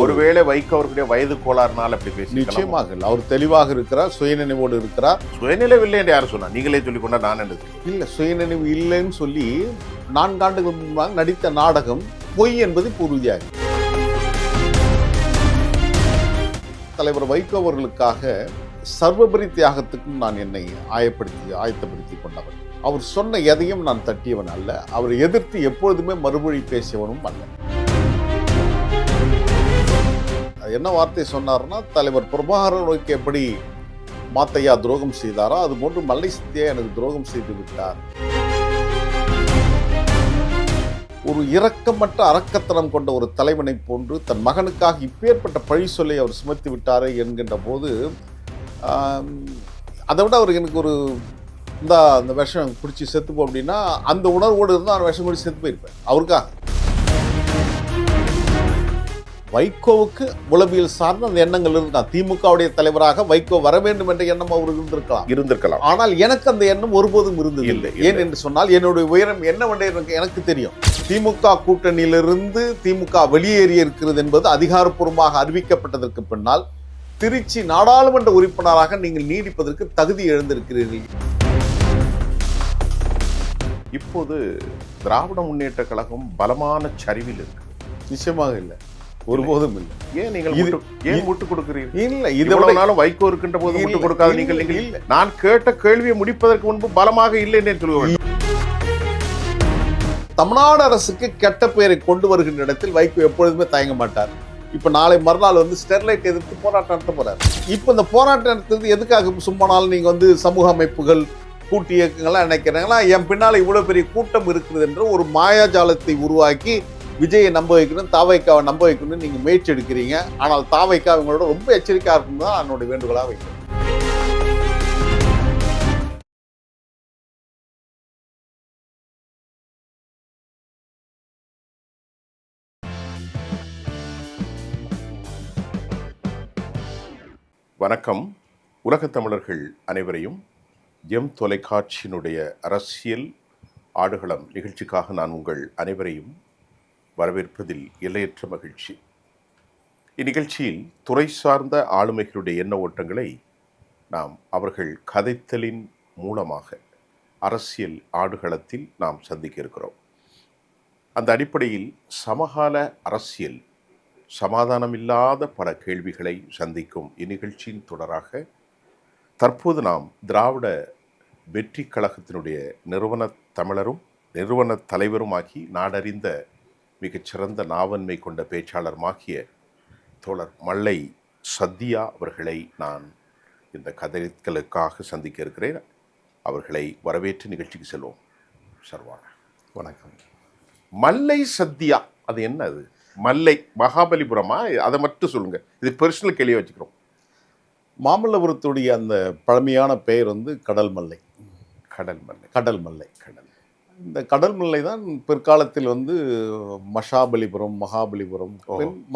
ஒருவேளை வைகோ அவர்களுடைய வயது கோளாறுனால அப்படி பேசி நிச்சயமாக இல்லை. அவர் தெளிவாக இருக்கிறார், சுயநினைவோடு இருக்கிறார். சுயநினைவு இல்லை என்று யாரும் சொன்னா? நீங்களே சொல்லிக் கொண்டா நான் என்ன இல்லை, சுயநினைவு இல்லைன்னு சொல்லி 4 ஆண்டுகள் முன்பாக நடித்த நாடகம் பொய் என்பது இப்போ உறுதியாகி. தலைவர் வைகோ அவர்களுக்காக சர்வபரி தியாகத்துக்கும் நான் என்னை ஆயத்தப்படுத்தி கொண்டவன். அவர் சொன்ன எதையும் நான் தட்டியவன் அல்ல. அவரை எதிர்த்து எப்பொழுதுமே மறுமொழி பேசியவனும் அல்ல. என்ன வார்த்தை சொன்னார்னா, தலைவர் பிரபாகரனுக்கு எப்படி மாத்தையா துரோகம் செய்தாரோ அதுபோன்று மல்லை சத்யா எனக்கு துரோகம் செய்து விட்டார். ஒரு இரக்கமற்ற அரக்கத்தனம் கொண்ட ஒரு தலைவனை போன்று தன் மகனுக்காக இப்பேற்பட்ட பழி சொல்லை அவர் சுமத்தி விட்டாரே என்கின்ற போது, அதை விட அவருக்கு எனக்கு ஒரு அந்த விஷம் குடிச்சு செத்துப்போம் அப்படின்னா அந்த உணர்வோடு இருந்தால் அந்த விஷம் குடிச்சு செத்து போயிருப்பேன் அவருக்காக. வைகோவுக்கு உளவியல் சார்ந்த அந்த எண்ணங்கள் இருக்கலாம். திமுகவுடைய தலைவராக வைகோ வர வேண்டும் என்ற எண்ணம் அவருக்கு இருந்திருக்கலாம். ஆனால் எனக்கு அந்த எண்ணம் ஒருபோதும் இருந்தது இல்லை. ஏன் என்று சொன்னால் என்னுடைய உயரம் என்னவென்று எனக்கு தெரியும். திமுக கூட்டணியிலிருந்து திமுக வெளியேறி இருக்கிறது என்பது அதிகாரப்பூர்வமாக அறிவிக்கப்பட்டதற்கு பின்னால் திருச்சி நாடாளுமன்ற உறுப்பினராக நீங்கள் நீடிப்பதற்கு தகுதி எழுந்திருக்கிறீர்கள். இப்போது திராவிட முன்னேற்ற கழகம் பலமான சரிவில் இருக்கு. நிச்சயமாக இல்லை, ஒருபோதும் இல்லை. ஏன் நீங்கள் முட்டு கொடுக்கிறீர்கள்? இல்லை, இவ்வளவு நாளும் வைகோ இருக்கின்ற போது முட்டு கொடுக்காத நீங்கள் இல்லை. நான் கேட்ட கேள்வியை முடிப்பதற்கு முன்பு பலமாக இல்லை என்று சொல்லுவேன். தமிழ்நாடு அரசுக்கு கெட்ட பெயரை கொண்டு வருகின்ற இடத்தில் வைகோ எப்பொழுதுமே தயங்க மாட்டார். இப்ப நாளை மறுநாள் ஸ்டெர்லைட் எதிர்த்து போராட்டம் நடத்த போறாரு. இப்ப இந்த போராட்டம் நடத்துறது எதுக்காக? சும்மா நாள் நீங்க சமூக அமைப்புகள் கூட்டு இயக்கங்கள்லாம் நினைக்கிறாங்களா, என் பின்னால இவ்வளவு பெரிய கூட்டம் இருக்குது என்ற ஒரு மாயாஜாலத்தை உருவாக்கி விஜயை நம்ப வைக்கணும், தாவைக்காவை நம்ப வைக்கணும்னு நீங்க முயற்சி எடுக்கிறீங்க. ஆனால் தாவைக்கா அவங்களோட ரொம்ப எச்சரிக்கையா இருக்கணும் தான் என்னுடைய வேண்டுகோளா வைக்கிறேன். வணக்கம். உலகத் தமிழர்கள் அனைவரையும் எம் தொலைக்காட்சியினுடைய அரசியல் ஆடுகளம் நிகழ்ச்சிக்காக நான் உங்கள் அனைவரையும் வரவேற்பதில் எல்லையற்ற மகிழ்ச்சி. இந்நிகழ்ச்சியில் துறை சார்ந்த ஆளுமைகளுடைய எண்ண ஓட்டங்களை நாம் அவர்கள் கதைத்தலின் மூலமாக அரசியல் ஆடுகளத்தில் நாம் சந்திக்க இருக்கிறோம். அந்த அடிப்படையில் சமகால அரசியல் சமாதானமில்லாத பல கேள்விகளை சந்திக்கும் இந்நிகழ்ச்சியின் தொடராக தற்போது நாம் திராவிட வெற்றி கழகத்தினுடைய நிறுவன தலைவருமாகி நாடறிந்த மிகச்சிறந்த நாவன்மை கொண்ட பேச்சாளருமாகிய தோழர் மல்லை சத்யா அவர்களை நான் இந்த கதைகளுக்காக சந்திக்க இருக்கிறேன். அவர்களை வரவேற்று நிகழ்ச்சிக்கு செல்வோம். சர்வான வணக்கம். மல்லை சத்யா, அது என்ன? அது மல்லை மகாபலிபுரமா? அதை மட்டும் சொல்லுங்க. இது பர்சனல் கேள்வியை வச்சுக்கிறோம். மாமல்லபுரத்துடைய அந்த பழமையான பெயர் கடல் மல்லை. கடல் மல்லை. இந்த கடல் மல்லை தான் பிற்காலத்தில் மகாபலிபுரம்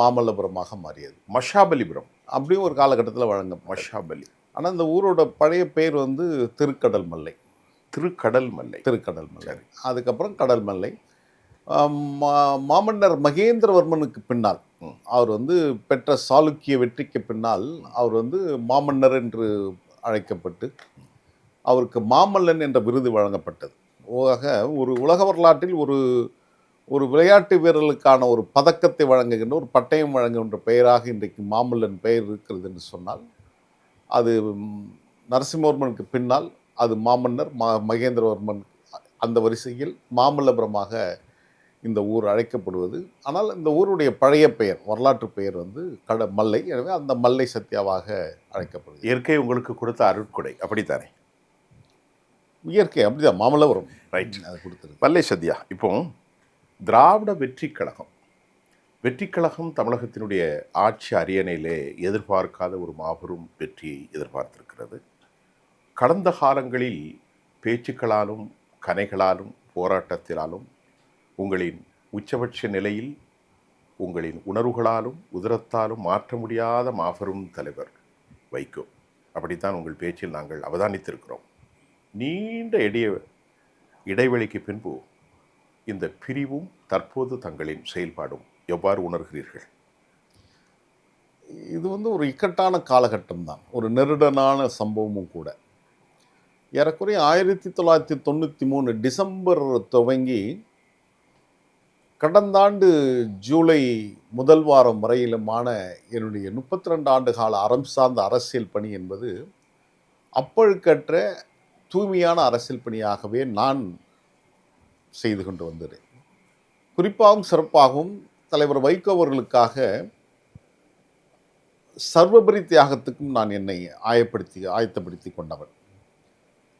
மாமல்லபுரமாக மாறியது. மகாபலிபுரம் அப்படியும் ஒரு காலகட்டத்தில் வழங்க மகாபலி. ஆனால் இந்த ஊரோட பழைய பெயர் திருக்கடல் மல்லை. திருக்கடல் மல்லை. அதுக்கப்புறம் கடல் மல்லை. மாமன்னர் மகேந்திரவர்மனுக்கு பின்னால் அவர் பெற்ற சாளுக்கிய வெற்றிக்கு பின்னால் அவர் மாமன்னர் என்று அழைக்கப்பட்டு அவருக்கு மாமல்லன் என்ற விருது வழங்கப்பட்டது. ஒரு உலக வரலாற்றில் ஒரு விளையாட்டு வீரர்களுக்கான ஒரு பதக்கத்தை வழங்குகின்ற ஒரு பட்டயம் வழங்குகின்ற பெயராக இன்றைக்கு மாமல்லன் பெயர் இருக்கிறது என்று சொன்னால் அது நரசிம்மவர்மனுக்கு பின்னால் அது மாமன்னர் மகேந்திரவர்மன் அந்த வரிசையில் மாமல்லபுரமாக இந்த ஊர் அழைக்கப்படுவது. ஆனால் இந்த ஊருடைய பழைய பெயர், வரலாற்று பெயர் மல்லை. எனவே அந்த மல்லை சத்யாவாக அழைக்கப்படுது. இயற்கை உங்களுக்கு கொடுத்த அருட்கொடை, அப்படித்தானே? இயற்கை அப்படிதான், மாமல்லபுரம். ரைட், அது கொடுத்தது மல்லை சத்யா. இப்போ திராவிட வெற்றி கழகம் தமிழகத்தினுடைய ஆட்சி அரியணையிலே எதிர்பார்க்காத ஒரு மாபெரும் வெற்றியை எதிர்பார்த்திருக்கிறது. கடந்த காலங்களில் பேச்சுக்களாலும் கனைகளாலும் போராட்டத்தினாலும் உங்களின் உச்சபட்ச நிலையில் உங்களின் உணர்வுகளாலும் உதிரத்தாலும் மாற்ற முடியாத மாபெரும் தலைவர் வைகோ. அப்படித்தான் உங்கள் பேச்சில் நாங்கள் அவதானித்திருக்கிறோம். நீண்ட இடைவெளிக்கு பின்பு இந்த பிரிவும் தற்போது தங்களின் செயல்பாடும் எவ்வாறு உணர்கிறீர்கள்? இது வந்து ஒரு இக்கட்டான காலகட்டம் தான், ஒரு நெருடனான சம்பவமும் கூட. ஏறக்குறைய 1993 டிசம்பர் துவங்கி கடந்த ஆண்டு ஜூலை முதல் வாரம் வரையிலுமான என்னுடைய 32 ஆண்டு கால அறம் சார்ந்த அரசியல் பணி என்பது அப்பழுக்கற்ற தூய்மையான அரசியல் பணியாகவே நான் செய்து கொண்டு வந்தேன். குறிப்பாகவும் சிறப்பாகவும் தலைவர் வைகோ அவர்களுக்காக சர்வபரி தியாகத்துக்கும் நான் என்னை ஆயத்தப்படுத்தி கொண்டவன்.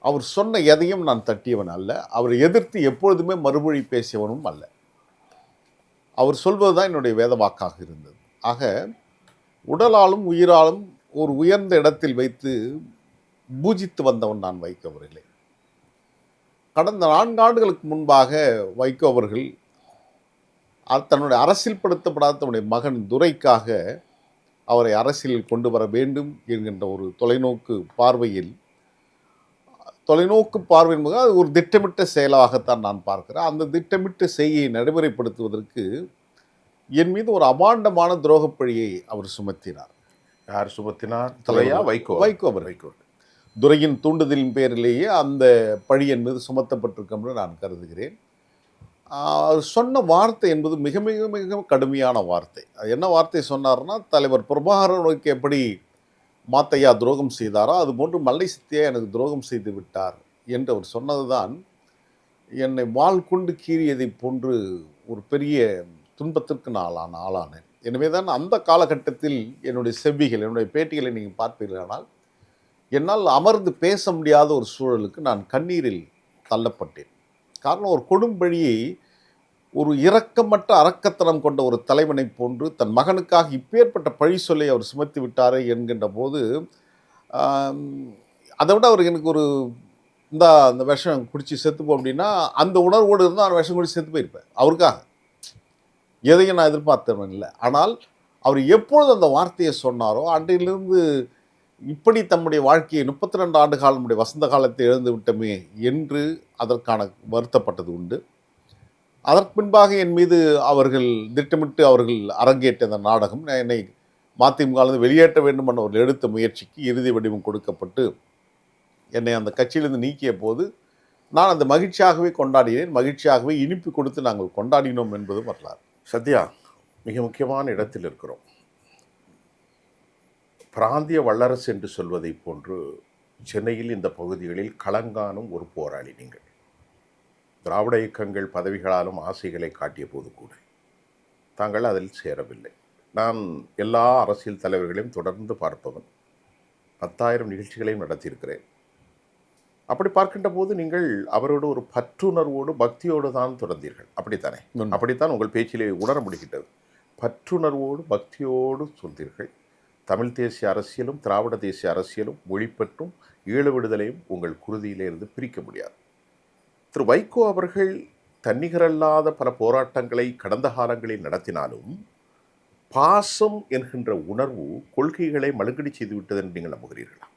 அவர் சொன்ன எதையும் நான் தட்டியவன் அல்ல. அவரை எதிர்த்து எப்பொழுதுமே மறுமொழி பேசியவனும் அல்ல. அவர் சொல்வதுதான் என்னுடைய வேத வாக்காக இருந்தது. ஆக உடலாலும் உயிராலும் ஒரு உயர்ந்த இடத்தில் வைத்து பூஜித்து வந்தவன் நான் வைகோ அவர்களே. கடந்த 4 ஆண்டுகளுக்கு முன்பாக வைகோ அவர்கள் தன்னுடைய அரசியல் படுத்தப்படாத தன்னுடைய மகன் துரைக்காக அவரை அரசியலில் கொண்டு வர வேண்டும் என்கின்ற ஒரு தொலைநோக்கு பார்வையின் போது அது ஒரு திட்டமிட்ட செயலாகத்தான் நான் பார்க்கிறேன். அந்த திட்டமிட்ட செய்கையை நடைமுறைப்படுத்துவதற்கு என் மீது ஒரு அபாண்டமான துரோகப்பழியை அவர் சுமத்தினார். யார் சுமத்தினார்? தலையா வைகோ? வைகோ அவர். துரையின் தூண்டுதலின் பேரிலேயே அந்த பழி என் மீது சுமத்தப்பட்டிருக்கும் என்று நான் கருதுகிறேன். அவர் சொன்ன வார்த்தை என்பது மிக மிக மிக கடுமையான வார்த்தை. அது என்ன வார்த்தை சொன்னார்னா, தலைவர் பிரபாகரனுக்கு எப்படி மாத்தையா துரோகம் செய்தாரோ அதுபோன்று மல்லை சத்தியா எனக்கு துரோகம் செய்து விட்டார் என்று அவர் சொன்னதுதான் என்னை வாள் கொண்டு கீறியதை போன்று ஒரு பெரிய துன்பத்திற்கு நான் ஆளானேன். எனவே தான் அந்த காலகட்டத்தில் என்னுடைய செவ்விகள், என்னுடைய பேட்டிகளை நீங்கள் பார்ப்பீர்களானால் என்னால் அமர்ந்து பேச முடியாத ஒரு சூழலுக்கு நான் கண்ணீரில் தள்ளப்பட்டேன். காரணம், ஒரு கொடும்பழியை ஒரு இரக்கமற்ற அரக்கத்தனம் கொண்ட ஒரு தலைவனை போன்று தன் மகனுக்காக இப்பேற்பட்ட பழி சொல்லை அவர் சுமத்தி விட்டாரே என்கின்ற போது, அதை விட அவருக்கு எனக்கு ஒரு அந்த விஷம் குடிச்சு செத்துப்போம் அப்படின்னா அந்த உணர்வோடு இருந்தால் அந்த விஷம் குடிச்சு செத்து போயிருப்பேன். அவருக்காக எதையும் நான் எதிர்பார்த்தவன் இல்லை. ஆனால் அவர் எப்பொழுது அந்த வார்த்தையை சொன்னாரோ அன்றையிலிருந்து இப்படி தம்முடைய வாழ்க்கையை 32 ஆண்டு காலம் நம்முடைய வசந்த காலத்தை இழந்து விட்டோமே என்று அதற்கான வருத்தப்பட்டது உண்டு. அதற்கு பின்பாக என் மீது அவர்கள் திட்டமிட்டு அவர்கள் அரங்கேற்ற அந்த நாடகம், என்னை மதிமுகவிலிருந்து வெளியேற்ற வேண்டும் என்ற அவர்கள் எடுத்த முயற்சிக்கு இறுதி வடிவம் கொடுக்கப்பட்டு என்னை அந்த கட்சியிலிருந்து நீக்கிய போது நான் அந்த மகிழ்ச்சியாகவே கொண்டாடினேன். மகிழ்ச்சியாகவே இனிப்பு கொடுத்து நாங்கள் கொண்டாடினோம் என்பது வரலாறு. சத்யா, மிக முக்கியமான இடத்தில் இருக்கிறோம். பிராந்திய வல்லரசு என்று சொல்வதை போன்று சென்னையில் இந்த பகுதிகளில் களங்காணும் ஒரு போராளி நீங்கள். திராவிட இயக்கங்கள் பதவிகளாலும் ஆசைகளை காட்டிய போது கூட தாங்கள் அதில் சேரவில்லை. நான் எல்லா அரசியல் தலைவர்களையும் தொடர்ந்து பார்ப்பவன். 10,000 நிகழ்ச்சிகளையும் நடத்தியிருக்கிறேன். அப்படி பார்க்கின்ற போது நீங்கள் அவரோடு ஒரு பற்றுணர்வோடு பக்தியோடு தான் தொடர்ந்தீர்கள். அப்படித்தானே? அப்படித்தான் உங்கள் பேச்சிலே உணர முடிகின்றது. பற்றுணர்வோடு பக்தியோடு சொன்னீர்கள். தமிழ் தேசிய அரசியலும் திராவிட தேசிய அரசியலும் மொழிப்பற்றும் ஈழ விடுதலையும் உங்கள் குருதியிலே இருந்து பிரிக்க முடியாது. திரு வைகோ அவர்கள் தன்னிகரல்லாத பல போராட்டங்களை கடந்த காலங்களில் நடத்தினாலும் பாசம் என்கின்ற உணர்வு கொள்கைகளை மழுங்கடி செய்து விட்டது என்று நீங்கள் நம்புகிறீர்களா?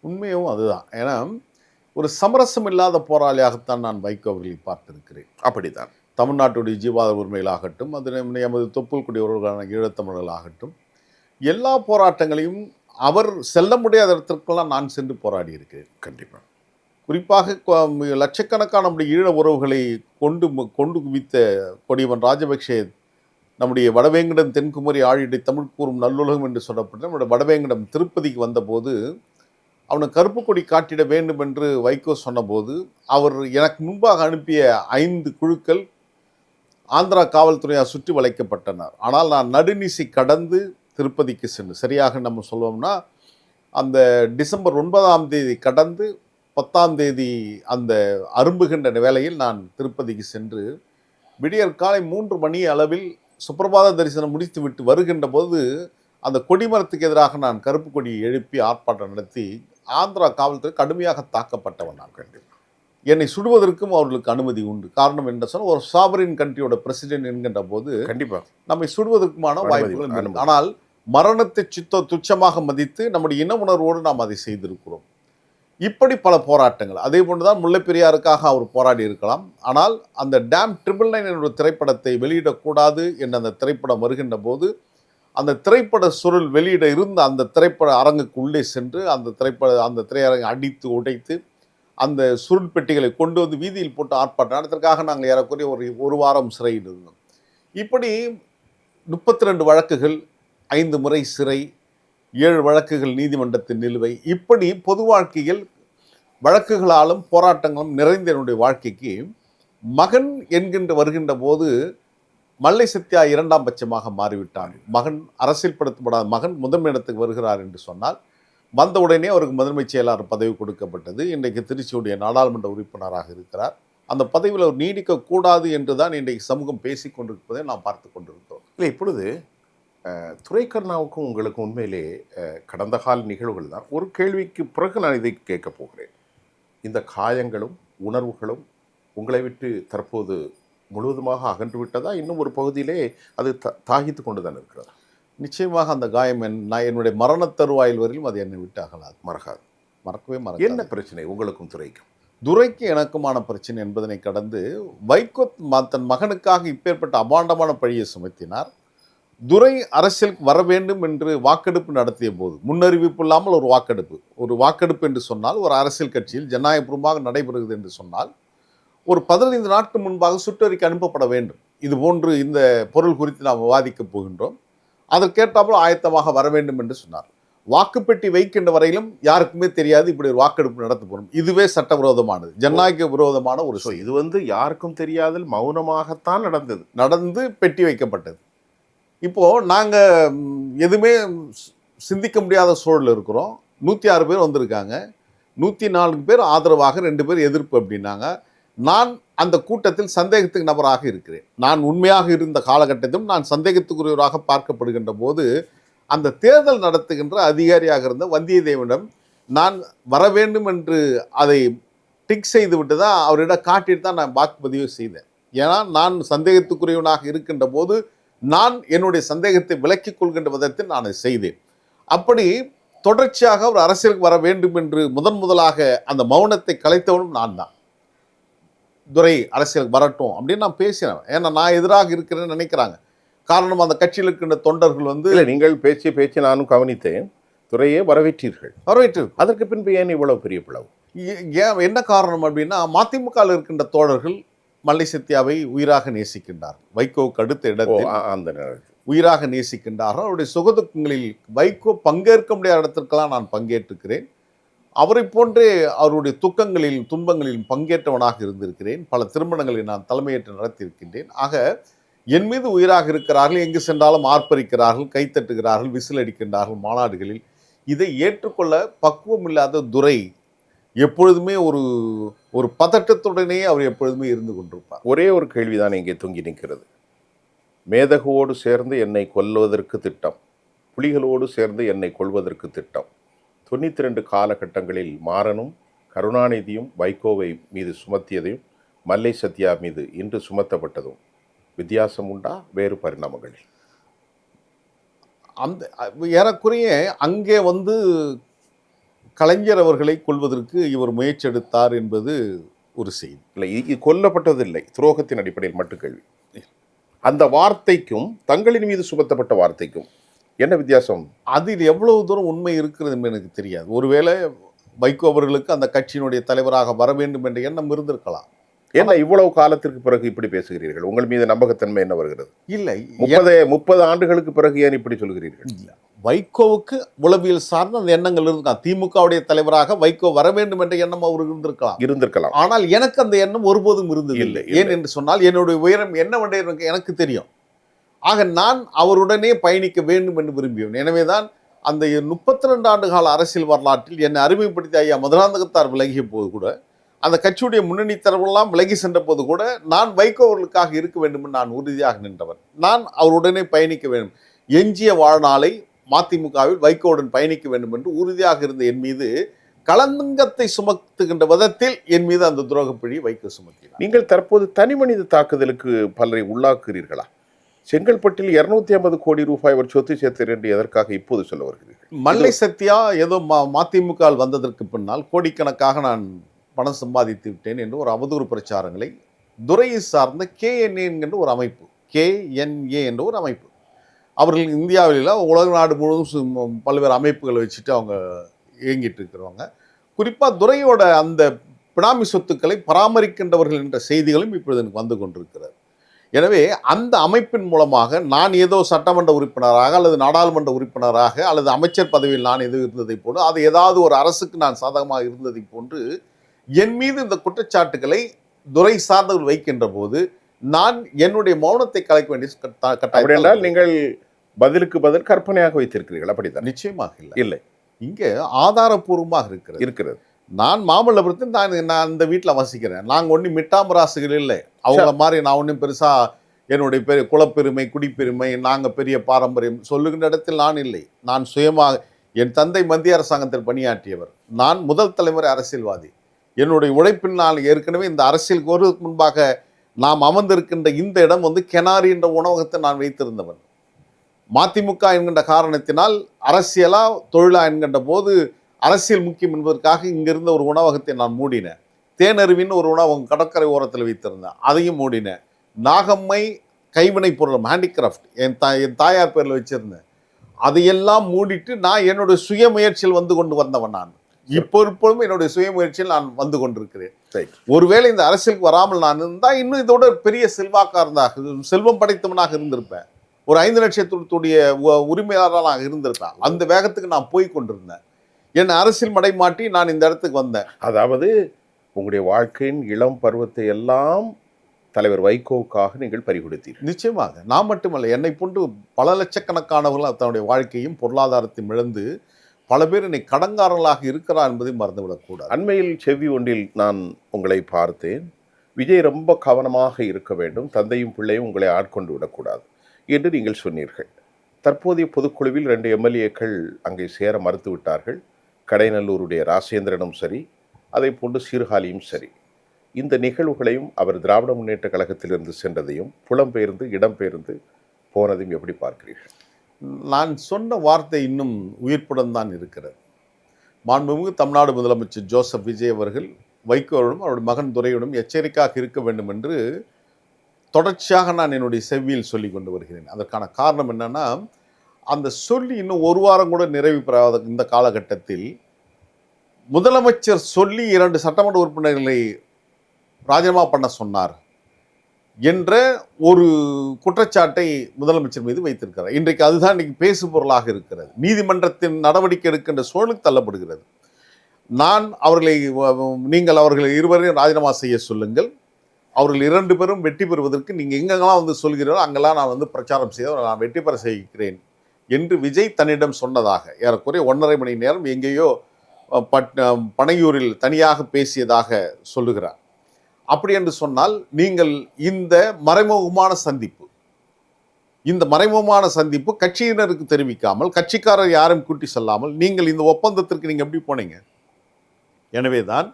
உண்மையும் அதுதான். ஏன்னா ஒரு சமரசம் இல்லாத போராளியாகத்தான் நான் வைகோ அவர்களை பார்த்திருக்கிறேன். அப்படித்தான். தமிழ்நாட்டுடைய ஜீவாத உரிமைகளாகட்டும், அது எமது தொப்புள் குடியவர்களான ஈழத்தமிழர்களாகட்டும், எல்லா போராட்டங்களையும் அவர் செல்ல முடியாத இடத்திற்கெல்லாம் நான் சென்று போராடி இருக்கிறேன். கண்டிப்பாக. குறிப்பாக லட்சக்கணக்கான நம்முடைய ஈழ உறவுகளை கொண்டு குவித்த கொடியவன் ராஜபக்ஷே நம்முடைய வடவேங்கடம் தென்குமரி ஆழிடை தமிழ் கூறும் நல்லுலகம் என்று சொல்லப்பட்ட நம்முடைய வடவேங்கடம் திருப்பதிக்கு வந்தபோது அவனுக்கு கருப்பு கொடி காட்டிட வேண்டும் என்று வைகோ சொன்னபோது அவர் எனக்கு முன்பாக அனுப்பிய 5 குழுக்கள் ஆந்திரா காவல்துறையால் சுற்றி வளைக்கப்பட்டனர். ஆனால் நான் நடுநிசி கடந்து திருப்பதிக்கு சென்று, சரியாக நம்ம சொல்லுவோம்னா அந்த டிசம்பர் 9ஆம் தேதி கடந்து 10ஆம் தேதி அந்த அரும்புகின்ற வேளையில் நான் திருப்பதிக்கு சென்று விடியற் காலை 3 மணி அளவில் சுப்பிரபாத தரிசனம் முடித்து விட்டு வருகின்ற போது அந்த கொடிமரத்துக்கு எதிராக நான் கருப்பு கொடியை எழுப்பி ஆர்ப்பாட்டம் நடத்தி ஆந்திரா காவல்துறை கடுமையாக தாக்கப்பட்டவன். நான் கண்டிப்பாக என்னை சுடுவதற்கும் அவர்களுக்கு அனுமதி உண்டு. காரணம் என்ன சொன்னால், ஒரு சாவரின் கண்ட்ரியோட பிரசிடென்ட் என்கின்ற போது கண்டிப்பாக நம்மை சுடுவதற்குமான வாய்ப்புகள். ஆனால் மரணத்தை துச்சமாக மதித்து நம்முடைய இன உணர்வோடு நாம் அதை செய்திருக்கிறோம். இப்படி பல போராட்டங்கள். அதே போன்றுதான் முல்லைப்பெரியாருக்காக அவர் போராடி இருக்கலாம். ஆனால் அந்த டேம் 999 என்ற திரைப்படத்தை வெளியிடக்கூடாது என்ற அந்த திரைப்படம் வருகின்ற போது அந்த திரைப்பட சுருள் வெளியிட இருந்த அந்த திரைப்பட அரங்குக்கு உள்ளே சென்று அந்த திரையரங்கை அடித்து உடைத்து அந்த சுருள் பெட்டிகளை கொண்டு வந்து வீதியில் போட்டு ஆர்ப்பாட்டம் நடத்துறதுக்காக நாங்கள் ஏறக்குறைய ஒரு வாரம் சிறையில் இருந்தோம். இப்படி 32 வழக்குகள், 5 முறை சிறை, 7 வழக்குகள் நீதிமன்றத்தின் நிலுவை, இப்படி பொது வாழ்க்கையில் வழக்குகளாலும் போராட்டங்களும் நிறைந்த என்னுடைய வாழ்க்கைக்கு மகன் என்கின்ற வருகின்ற போது மல்லை சத்யா 2ஆம் பட்சமாக மாறிவிட்டான். மகன் அரசியல்படுத்தப்படாத மகன் முதன்மை இடத்துக்கு வருகிறார் என்று சொன்னால் வந்த உடனே அவருக்கு முதன்மை செயலாளர் பதவி கொடுக்கப்பட்டது. இன்றைக்கு திருச்சியுடைய நாடாளுமன்ற உறுப்பினராக இருக்கிறார். அந்த பதவியில் அவர் நீடிக்கக்கூடாது என்று தான் இன்றைக்கு சமூகம் பேசிக் கொண்டிருப்பதை நாம் பார்த்து கொண்டிருக்கிறோம். இல்லை, இப்பொழுது துரைக்கண்ணாவுக்கும் உங்களுக்கு உண்மையிலே கடந்த கால நிகழ்வுகள் தான். ஒரு கேள்விக்கு பிறகு நான் இதை கேட்கப் போகிறேன். இந்த காயங்களும் உணர்வுகளும் உங்களை விட்டு தற்போது முழுவதுமாக அகன்று விட்டதா? இன்னும் ஒரு பகுதியிலே அது தாகித்து கொண்டு தான் இருக்கிறதா? நிச்சயமாக அந்த காயம் நான் என்னுடைய மரண தருவாயில் வரையிலும் அது என்னை விட்டு அகலாது, மறக்கவே மறக்காது. என்ன பிரச்சனை உங்களுக்கும் துரைக்கும்? துரைக்கு எனக்குமான பிரச்சனை என்பதனை கடந்து வைகோ தன் மகனுக்காக இப்பேற்பட்ட அபாண்டமான பழியை சுமத்தினார். துரை அரசியலுக்கு வர வேண்டும் என்று வாக்கெடுப்பு நடத்திய போது, முன்னறிவிப்பு இல்லாமல் ஒரு வாக்கெடுப்பு என்று சொன்னால், ஒரு அரசியல் கட்சியில் ஜனநாயகபூர்வமாக நடைபெறுகிறது என்று சொன்னால், ஒரு 15 நாட்கள் முன்பாக சுற்றறிக்கை அனுப்பப்பட வேண்டும். இது போன்று இந்த பொருள் குறித்து நாம் விவாதிக்கப் போகின்றோம், அதற்கேற்றாமல் ஆயத்தமாக வர வேண்டும் என்று சொன்னார். வாக்குப்பெட்டி வைக்கின்ற வரையிலும் யாருக்குமே தெரியாது இப்படி ஒரு வாக்கெடுப்பு நடத்தப்படும். இதுவே சட்டவிரோதமானது, ஜனநாயக விரோதமான ஒரு சொல். இது யாருக்கும் தெரியாத மௌனமாகத்தான் நடந்து பெட்டி வைக்கப்பட்டது. இப்போ நாங்கள் எதுவுமே சிந்திக்க முடியாத சூழல் இருக்கிறோம். 106 பேர் வந்திருக்காங்க, 104 பேர் ஆதரவாக, 2 பேர் எதிர்ப்பு அப்படின்னாங்க. நான் அந்த கூட்டத்தில் சந்தேகத்துக்கு நபராக இருக்கிறேன். நான் உண்மையாக இருந்த காலகட்டத்திலும் நான் சந்தேகத்துக்குரியவராக பார்க்கப்படுகின்ற போது அந்த தேர்தல் நடத்துகின்ற அதிகாரியாக இருந்த வந்தியத்தேவனிடம் நான் வர வேண்டும் என்று அதை டிக் செய்து விட்டு தான் அவரிடம் காட்டிட்டு தான் நான் வாக்குப்பதிவு செய்தேன். ஏன்னா நான் சந்தேகத்துக்குரியவனாக இருக்கின்ற போது நான் என்னுடைய சந்தேகத்தை விலக்கிக் கொள்கின்ற விதத்தில் நான் அதை செய்தேன். அப்படி தொடர்ச்சியாக அவர் அரசியலுக்கு வர வேண்டும் என்று முதலாக அந்த மௌனத்தை கலைத்தவனும் நான் தான். துரை அரசியலுக்கு வரட்டும் அப்படின்னு நான் பேசினேன். ஏன்னா நான் எதிராக இருக்கிறேன்னு நினைக்கிறாங்க. காரணம், அந்த கட்சியில் இருக்கின்ற தொண்டர்கள் இல்லை, நீங்கள் பேச்சு நானும் கவனித்தேன். துறையே வரவேற்றீர்கள். அதற்கு பின்பு ஏன் இவ்வளவு பெரிய பிளவு? என்ன காரணம் அப்படின்னா, மதிமுகவில் இருக்கின்ற தோழர்கள் மல்லை சத்யாவை உயிராக நேசிக்கின்றார்கள். வைகோவுக்கு அடுத்த இடத்தில் அந்த உயிராக நேசிக்கின்றார்கள். அவருடைய சுகதுக்கங்களில் வைகோ பங்கேற்க முடியாத இடத்திற்கெல்லாம் நான் பங்கேற்றிருக்கிறேன். அவரை போன்றே அவருடைய துக்கங்களிலும் துன்பங்களிலும் பங்கேற்றவனாக இருந்திருக்கிறேன். பல திருமணங்களை நான் தலைமையேற்று நடத்தியிருக்கின்றேன். ஆக என் மீது உயிராக இருக்கிறார்கள். எங்கு சென்றாலும் ஆர்ப்பரிக்கிறார்கள், கைத்தட்டுகிறார்கள், விசில் அடிக்கின்றார்கள் மாநாடுகளில். இதை ஏற்றுக்கொள்ள பக்குவம் இல்லாத துரை எப்பொழுதுமே ஒரு பதட்டத்துடனே அவர் எப்பொழுதுமே இருந்து கொண்டிருப்பார். ஒரே ஒரு கேள்விதான் இங்கே தொங்கி நிற்கிறது. மேதகுவோடு சேர்ந்து என்னை கொல்வதற்கு திட்டம், புலிகளோடு சேர்ந்து என்னை கொள்வதற்கு திட்டம். 92 காலகட்டங்களில் மாறனும் கருணாநிதியும் வைகோவை மீது சுமத்தியதையும் மல்லை சத்யா மீது இன்று சுமத்தப்பட்டதும் வித்தியாசம் உண்டா? வேறு பரிணாமங்கள்? அந்த ஏறக்குறைய அங்கே கலைஞர் அவர்களை கொள்வதற்கு இவர் முயற்சி எடுத்தார் என்பது ஒரு செய்தி. இல்லை, இது கொல்லப்பட்டதில்லை, துரோகத்தின் அடிப்படையில் மட்டும் கேள்வி. அந்த வார்த்தைக்கும் தங்களின் மீது சுமத்தப்பட்ட வார்த்தைக்கும் என்ன வித்தியாசம்? அதில் எவ்வளவு தூரம் உண்மை இருக்கிறது என்று எனக்கு தெரியாது. ஒருவேளை வைகோ அவர்களுக்கு அந்த கட்சியினுடைய தலைவராக வர வேண்டும் என்ற எண்ணம் இருந்திருக்கலாம். ஏன்னா இவ்வளவு காலத்திற்கு பிறகு இப்படி பேசுகிறீர்கள்? உங்கள் மீது நம்பகத்தன்மை என்ன வருகிறது? இல்லை, 30 ஆண்டுகளுக்கு பிறகு ஏன் இப்படி சொல்கிறீர்கள்? இல்லை, வைகோவுக்கு உளவியல் சார்ந்த அந்த எண்ணங்கள் இருந்திருக்கலாம். திமுகவுடைய தலைவராக வைகோ வர வேண்டும் என்ற எண்ணம் அவருக்கு இருந்திருக்கலாம். ஆனால் எனக்கு அந்த எண்ணம் ஒருபோதும் இருந்ததில்லை. ஏன் என்று சொன்னால் என்னுடைய உயரம் என்னவென்று எனக்கு தெரியும். ஆக நான் அவருடனே பயணிக்க வேண்டும் என்று விரும்பியவன். எனவேதான் அந்த 32 ஆண்டு கால அரசியல் வரலாற்றில் என்னை அறிமுகப்படுத்தி ஐயா மதுராந்தகத்தார் விலகிய போது கூட, அந்த கட்சியுடைய முன்னணி தரவெல்லாம் விலகி சென்ற போது கூட நான் வைகோ அவர்களுக்காக இருக்க வேண்டும் என்று நான் உறுதியாக நின்றவன். நான் அவருடனே பயணிக்க வேண்டும், எஞ்சிய வாழ்நாளை மதிமுகவில் வைகோவுடன் பயணிக்க வேண்டும் என்று உறுதியாக இருந்த என் மீது களங்கத்தை சுமத்துகின்ற விதத்தில் என் மீது அந்த துரோகப்பழி வைகோ சுமத்தினார். நீங்கள் தற்போது தனி மனித தாக்குதலுக்கு பலரை உள்ளாக்குகிறீர்களா? செங்கல்பட்டில் 250 கோடி ரூபாய் அவர் சொத்து சேர்த்தார் என்று எதற்காக இப்போது சொல்ல வருகிறீர்கள்? மல்லை சத்யா ஏதோ மதிமுக வந்ததற்கு பின்னால் கோடிக்கணக்காக நான் பணம் சம்பாதித்து விட்டேன் என்று ஒரு அவதூறு பிரச்சாரங்களை துரையை சார்ந்த KNA என்கின்ற ஒரு அமைப்பு, KNA என்ற ஒரு அமைப்பு, அவர்கள் இந்தியாவில் உலக நாடு முழுவதும் பல்வேறு அமைப்புகளை வச்சுட்டு அவங்க இயங்கிட்டு இருக்கிறவங்க. குறிப்பாக துரையோட அந்த பினாமி சொத்துக்களை பராமரிக்கின்றவர்கள் என்ற செய்திகளும் இப்பொழுது எனக்கு வந்து கொண்டிருக்கிறது. எனவே அந்த அமைப்பின் மூலமாக நான் ஏதோ சட்டமன்ற உறுப்பினராக அல்லது நாடாளுமன்ற உறுப்பினராக அல்லது அமைச்சர் பதவியில் நான் எது இருந்ததை போன்று அது ஏதாவது ஒரு அரசுக்கு நான் சாதகமாக இருந்ததை போன்று என் மீது இந்த குற்றச்சாட்டுகளை துரை சார்ந்தவர்கள் வைக்கின்ற போது நான் என்னுடைய மௌனத்தை கலைக்க வேண்டிய கட்டாயம். நீங்கள் பதிலுக்கு பதில் கற்பனையாக வைத்திருக்கிறீர்கள், அப்படித்தான்? நிச்சயமாக இல்லை. இல்லை, இங்கே ஆதாரபூர்வமாக இருக்கிறது. நான் மாமல்லபுரத்தில் நான் இந்த வீட்டில் வசிக்கிறேன். நாங்கள் ஒன்றும் மிட்டாமராசுகள் இல்லை. அவங்கள மாதிரி நான் ஒன்றும் பெருசாக என்னுடைய பெரிய குலப்பெருமை குடிப்பெருமை நாங்கள் பெரிய பாரம்பரியம் சொல்லுகின்ற இடத்தில் நான் இல்லை. நான் சுயமாக என் தந்தை மத்திய அரசாங்கத்தில் பணியாற்றியவர். நான் முதல் தலைமுறை அரசியல்வாதி. என்னுடைய உழைப்பில் நான் ஏற்கனவே இந்த அரசியலுக்கு வருவதற்கு முன்பாக நாம் அமர்ந்திருக்கின்ற இந்த இடம் கெனாரி என்ற உணவகத்தை நான் வைத்திருந்தவன். மதிமுக என்கின்ற காரணத்தினால் அரசியலா தொழிலா என்கின்ற போது அரசியல் முக்கியம் என்பதற்காக இங்கிருந்த ஒரு உணவகத்தை நான் மூடினேன். தேனருவின்னு ஒரு உணவகம் கடற்கரை ஓரத்தில் வைத்திருந்தேன், அதையும் மூடினேன். நாகம்மை கைவினை பொருள் ஹேண்டிகிராஃப்ட் என் தாயார் பேரில் வச்சிருந்தேன், அதையெல்லாம் மூடிட்டு நான் என்னுடைய சுய முயற்சியில் வந்து கொண்டு வந்தவன். நான் இப்பொழுதும் என்னுடைய சுய முயற்சியில் நான் வந்து கொண்டிருக்கிறேன். ஒருவேளை இந்த அரசியலுக்கு வராமல் நான் இருந்தால் இன்னும் இதோட பெரிய செல்வாக்காரதாக செல்வம் படைத்தவனாக இருந்திருப்பேன். ஒரு 5 லட்சத்துடைய உரிமையாளராக இருந்திருப்பேன். அந்த வேகத்துக்கு நான் போய் கொண்டிருந்தேன். என் அரசியல் மடை மாட்டி நான் இந்த இடத்துக்கு வந்தேன். அதாவது உங்களுடைய வாழ்க்கையின் இளம் பருவத்தை எல்லாம் தலைவர் வைகோவுக்காக நீங்கள் பறிகொடுத்தீர்கள். நிச்சயமாக. நான் மட்டுமல்ல, என்னை போன்று பல லட்சக்கணக்கானவர்கள் தன்னுடைய வாழ்க்கையும் பொருளாதாரத்தையும் இழந்து பல பேர் என்னை கடங்காரர்களாக இருக்கிறார் என்பதை மறந்துவிடக்கூடாது. அண்மையில் செவ்வி ஒன்றில் நான் உங்களை பார்த்தேன். விஜய் ரொம்ப கவனமாக இருக்க வேண்டும், தந்தையும் பிள்ளையும் உங்களை ஆட்கொண்டு விடக்கூடாது என்று நீங்கள் சொன்னீர்கள். தற்போதைய பொதுக்குழுவில் 2 எம்எல்ஏக்கள் அங்கே சேர மறுத்து விட்டார்கள். கடைநல்லூருடைய ராசேந்திரனும் சரி, அதை போன்று சீர்காழியும் சரி. இந்த நிகழ்வுகளையும் அவர் திராவிட முன்னேற்ற கழகத்திலிருந்து சென்றதையும் புலம்பெயர்ந்து இடம்பெயர்ந்து போனதையும் எப்படி பார்க்கிறீர்கள்? நான் சொன்ன வார்த்தை இன்னும் உயிர்ப்புடன் தான் இருக்கிறது. மாண்புமிகு தமிழ்நாடு முதலமைச்சர் ஜோசப் விஜய் அவர்கள் வைகோவிடம் அவருடைய மகன் துரையிடம் எச்சரிக்கையாக இருக்க வேண்டும் என்று தொடர்ச்சியாக நான் என்னுடைய செவ்வியில் சொல்லி கொண்டு வருகிறேன். அதற்கான காரணம் என்னன்னா, அந்த சொல்லி இன்னும் ஒரு வாரம் கூட நிறைவு பெறாத இந்த காலகட்டத்தில் முதலமைச்சர் சொல்லி 2 சட்டமன்ற உறுப்பினர்களை ராஜினாமா பண்ண சொன்னார் என்ற ஒரு குற்றச்சாட்டை முதலமைச்சர் மீது வைத்திருக்கிறார். இன்றைக்கு அதுதான் இன்னைக்கு பேசு பொருளாக இருக்கிறது. நீதிமன்றத்தின் நடவடிக்கை எடுக்கின்ற சூழலுக்கு தள்ளப்படுகிறது. நீங்கள் அவர்களை இருவரையும் ராஜினாமா செய்ய சொல்லுங்கள், அவர்கள் 2 பேரும் வெற்றி பெறுவதற்கு நீங்கள் எங்கெல்லாம் சொல்கிறீர்களோ அங்கெல்லாம் நான் பிரச்சாரம் செய்ய நான் வெற்றி பெற செய்கிறேன் என்று விஜய் தன்னிடம் சொன்னதாக ஏறக்குறைய 1.5 மணி நேரம் எங்கேயோ பனையூரில் தனியாக பேசியதாக சொல்லுகிறார். அப்படி என்று சொன்னால் நீங்கள் இந்த மறைமுகமான சந்திப்பு கட்சியினருக்கு தெரிவிக்காமல், கட்சிக்காரர் யாரும் கூட்டி செல்லாமல் நீங்கள் இந்த ஒப்பந்தத்திற்கு நீங்கள் எப்படி போனீங்க? எனவேதான்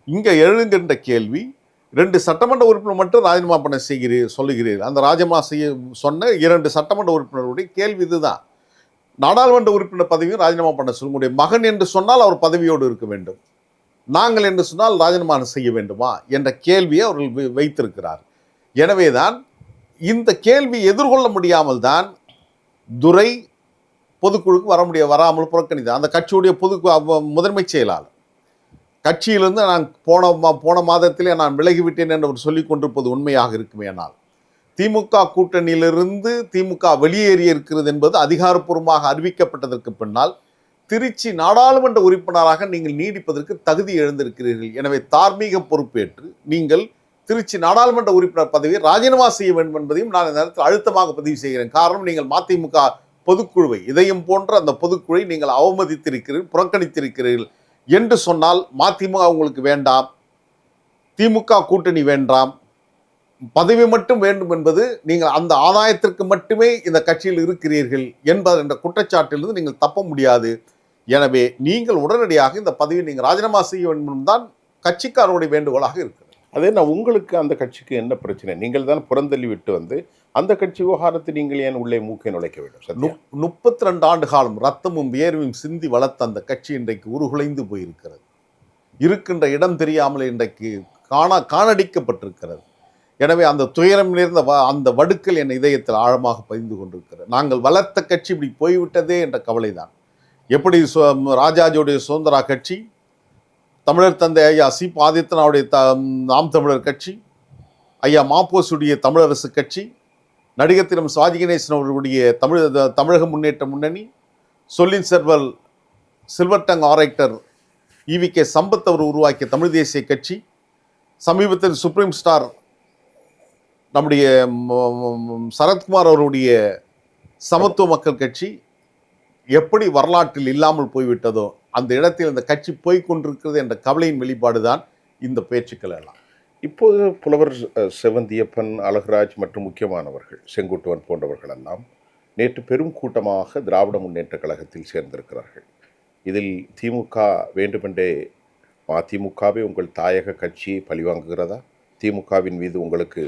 இங்கே எழுகின்ற கேள்வி, 2 சட்டமன்ற உறுப்பினர் மட்டும் ராஜினாமா பண்ண சொல்லுகிறீர்கள். அந்த ராஜினாமா செய்ய சொன்ன 2 சட்டமன்ற உறுப்பினருடைய கேள்வி இதுதான். நாடாளுமன்ற உறுப்பினர் பதவியும் ராஜினாமா பண்ண சொல்லுங்களுடைய மகன் என்று சொன்னால் அவர் பதவியோடு இருக்க வேண்டும், நாங்கள் என்று சொன்னால் ராஜினாமா செய்ய வேண்டுமா என்ற கேள்வியை அவர்கள் வைத்திருக்கிறார். எனவேதான் இந்த கேள்வி எதிர்கொள்ள முடியாமல் தான் துரை பொதுக்குழுக்கு வராமல் புறக்கணித்தார். அந்த கட்சியுடைய முதன்மை செயலாளர் கட்சியிலிருந்து நான் போன மாதத்திலே நான் விலகிவிட்டேன் என்று சொல்லிக் கொண்டிருப்பது உண்மையாக இருக்குமேனால், திமுக கூட்டணியிலிருந்து திமுக வெளியேறி இருக்கிறது என்பது அதிகாரப்பூர்வமாக அறிவிக்கப்பட்டதற்கு பின்னால் திருச்சி நாடாளுமன்ற உறுப்பினராக நீங்கள் நீடிப்பதற்கு தகுதி எழுந்திருக்கிறீர்கள். எனவே தார்மீக பொறுப்பேற்று நீங்கள் திருச்சி நாடாளுமன்ற உறுப்பினர் பதவியை ராஜினாமா செய்ய வேண்டும் என்பதையும் நான் இந்த நேரத்தில் அழுத்தமாக பதிவு செய்கிறேன். காரணம், நீங்கள் மதிமுக பொதுக்குழுவை, இதையும் போன்ற அந்த பொதுக்குழுவை நீங்கள் அவமதித்திருக்கிறீர்கள், புறக்கணித்திருக்கிறீர்கள் என்று சொன்னால் மதிமுக உங்களுக்கு வேண்டாம், திமுக கூட்டணி வேண்டாம், பதவி மட்டும் வேண்டும் என்பது, நீங்கள் அந்த ஆதாயத்திற்கு மட்டுமே இந்த கட்சியில் இருக்கிறீர்கள் என்ற குற்றச்சாட்டிலிருந்து நீங்கள் தப்ப முடியாது. எனவே நீங்கள் உடனடியாக இந்த பதவியை நீங்கள் ராஜினாமா செய்ய வேண்டும் தான் கட்சிக்காரருடைய வேண்டுகோளாக இருக்கிறது. அதே நான் உங்களுக்கு அந்த கட்சிக்கு என்ன பிரச்சனை? நீங்கள் தான் புறந்தள்ளி விட்டு வந்து அந்த கட்சி விவகாரத்தை நீங்கள் ஏன் உள்ளே மூக்கை நுழைக்க வேண்டும்? 32 ஆண்டு காலம் ரத்தமும் வேர்வையும் சிந்தி வளர்த்த அந்த கட்சி இன்றைக்கு உருகுலைந்து போயிருக்கிறது. இருக்கின்ற இடம் தெரியாமல் இன்றைக்கு காணடிக்கப்பட்டிருக்கிறது. எனவே அந்த துயரம் நேர்ந்த அந்த வடுக்கள் என் இதயத்தில் ஆழமாக பதிந்து கொண்டிருக்கிறது. நாங்கள் வளர்த்த கட்சி இப்படி போய்விட்டதே என்ற கவலை தான். எப்படி ராஜாஜியுடைய சுதந்திரா கட்சி, தமிழர் தந்தை ஐயா சி ஆதித்தனாவுடைய நாம் தமிழர் கட்சி, ஐயா மாப்போசுடைய தமிழரசு கட்சி, நடிகர் தினம் சிவாஜி கணேசன் அவர்களுடைய தமிழக முன்னேற்ற முன்னணி, சொல்லின் செல்வர் சில்வர் டங் ஆரைக்டர் ஈவி.கே. சம்பத் அவர் உருவாக்கிய தமிழ் தேசிய கட்சி, சமீபத்தில் சுப்ரீம் ஸ்டார் நம்முடைய சரத்குமார் அவருடைய சமத்துவ மக்கள் கட்சி எப்படி வரலாற்றில் இல்லாமல் போய்விட்டதோ அந்த இடத்தில் இந்த கட்சி போய்கொண்டிருக்கிறது என்ற கவலையின் வெளிப்பாடு தான் இந்த பேச்சுக்கள் எல்லாம். இப்போது புலவர் செவந்தியப்பன், அழகுராஜ் மற்றும் முக்கியமானவர்கள் செங்குட்டுவன் போன்றவர்கள் எல்லாம் நேற்று பெரும் கூட்டமாக திராவிட முன்னேற்ற கழகத்தில் சேர்ந்திருக்கிறார்கள். இதில் திமுக வேண்டுமென்றே மதிமுகவே உங்கள் தாயக கட்சியை பழிவாங்குகிறதா? திமுகவின் மீது உங்களுக்கு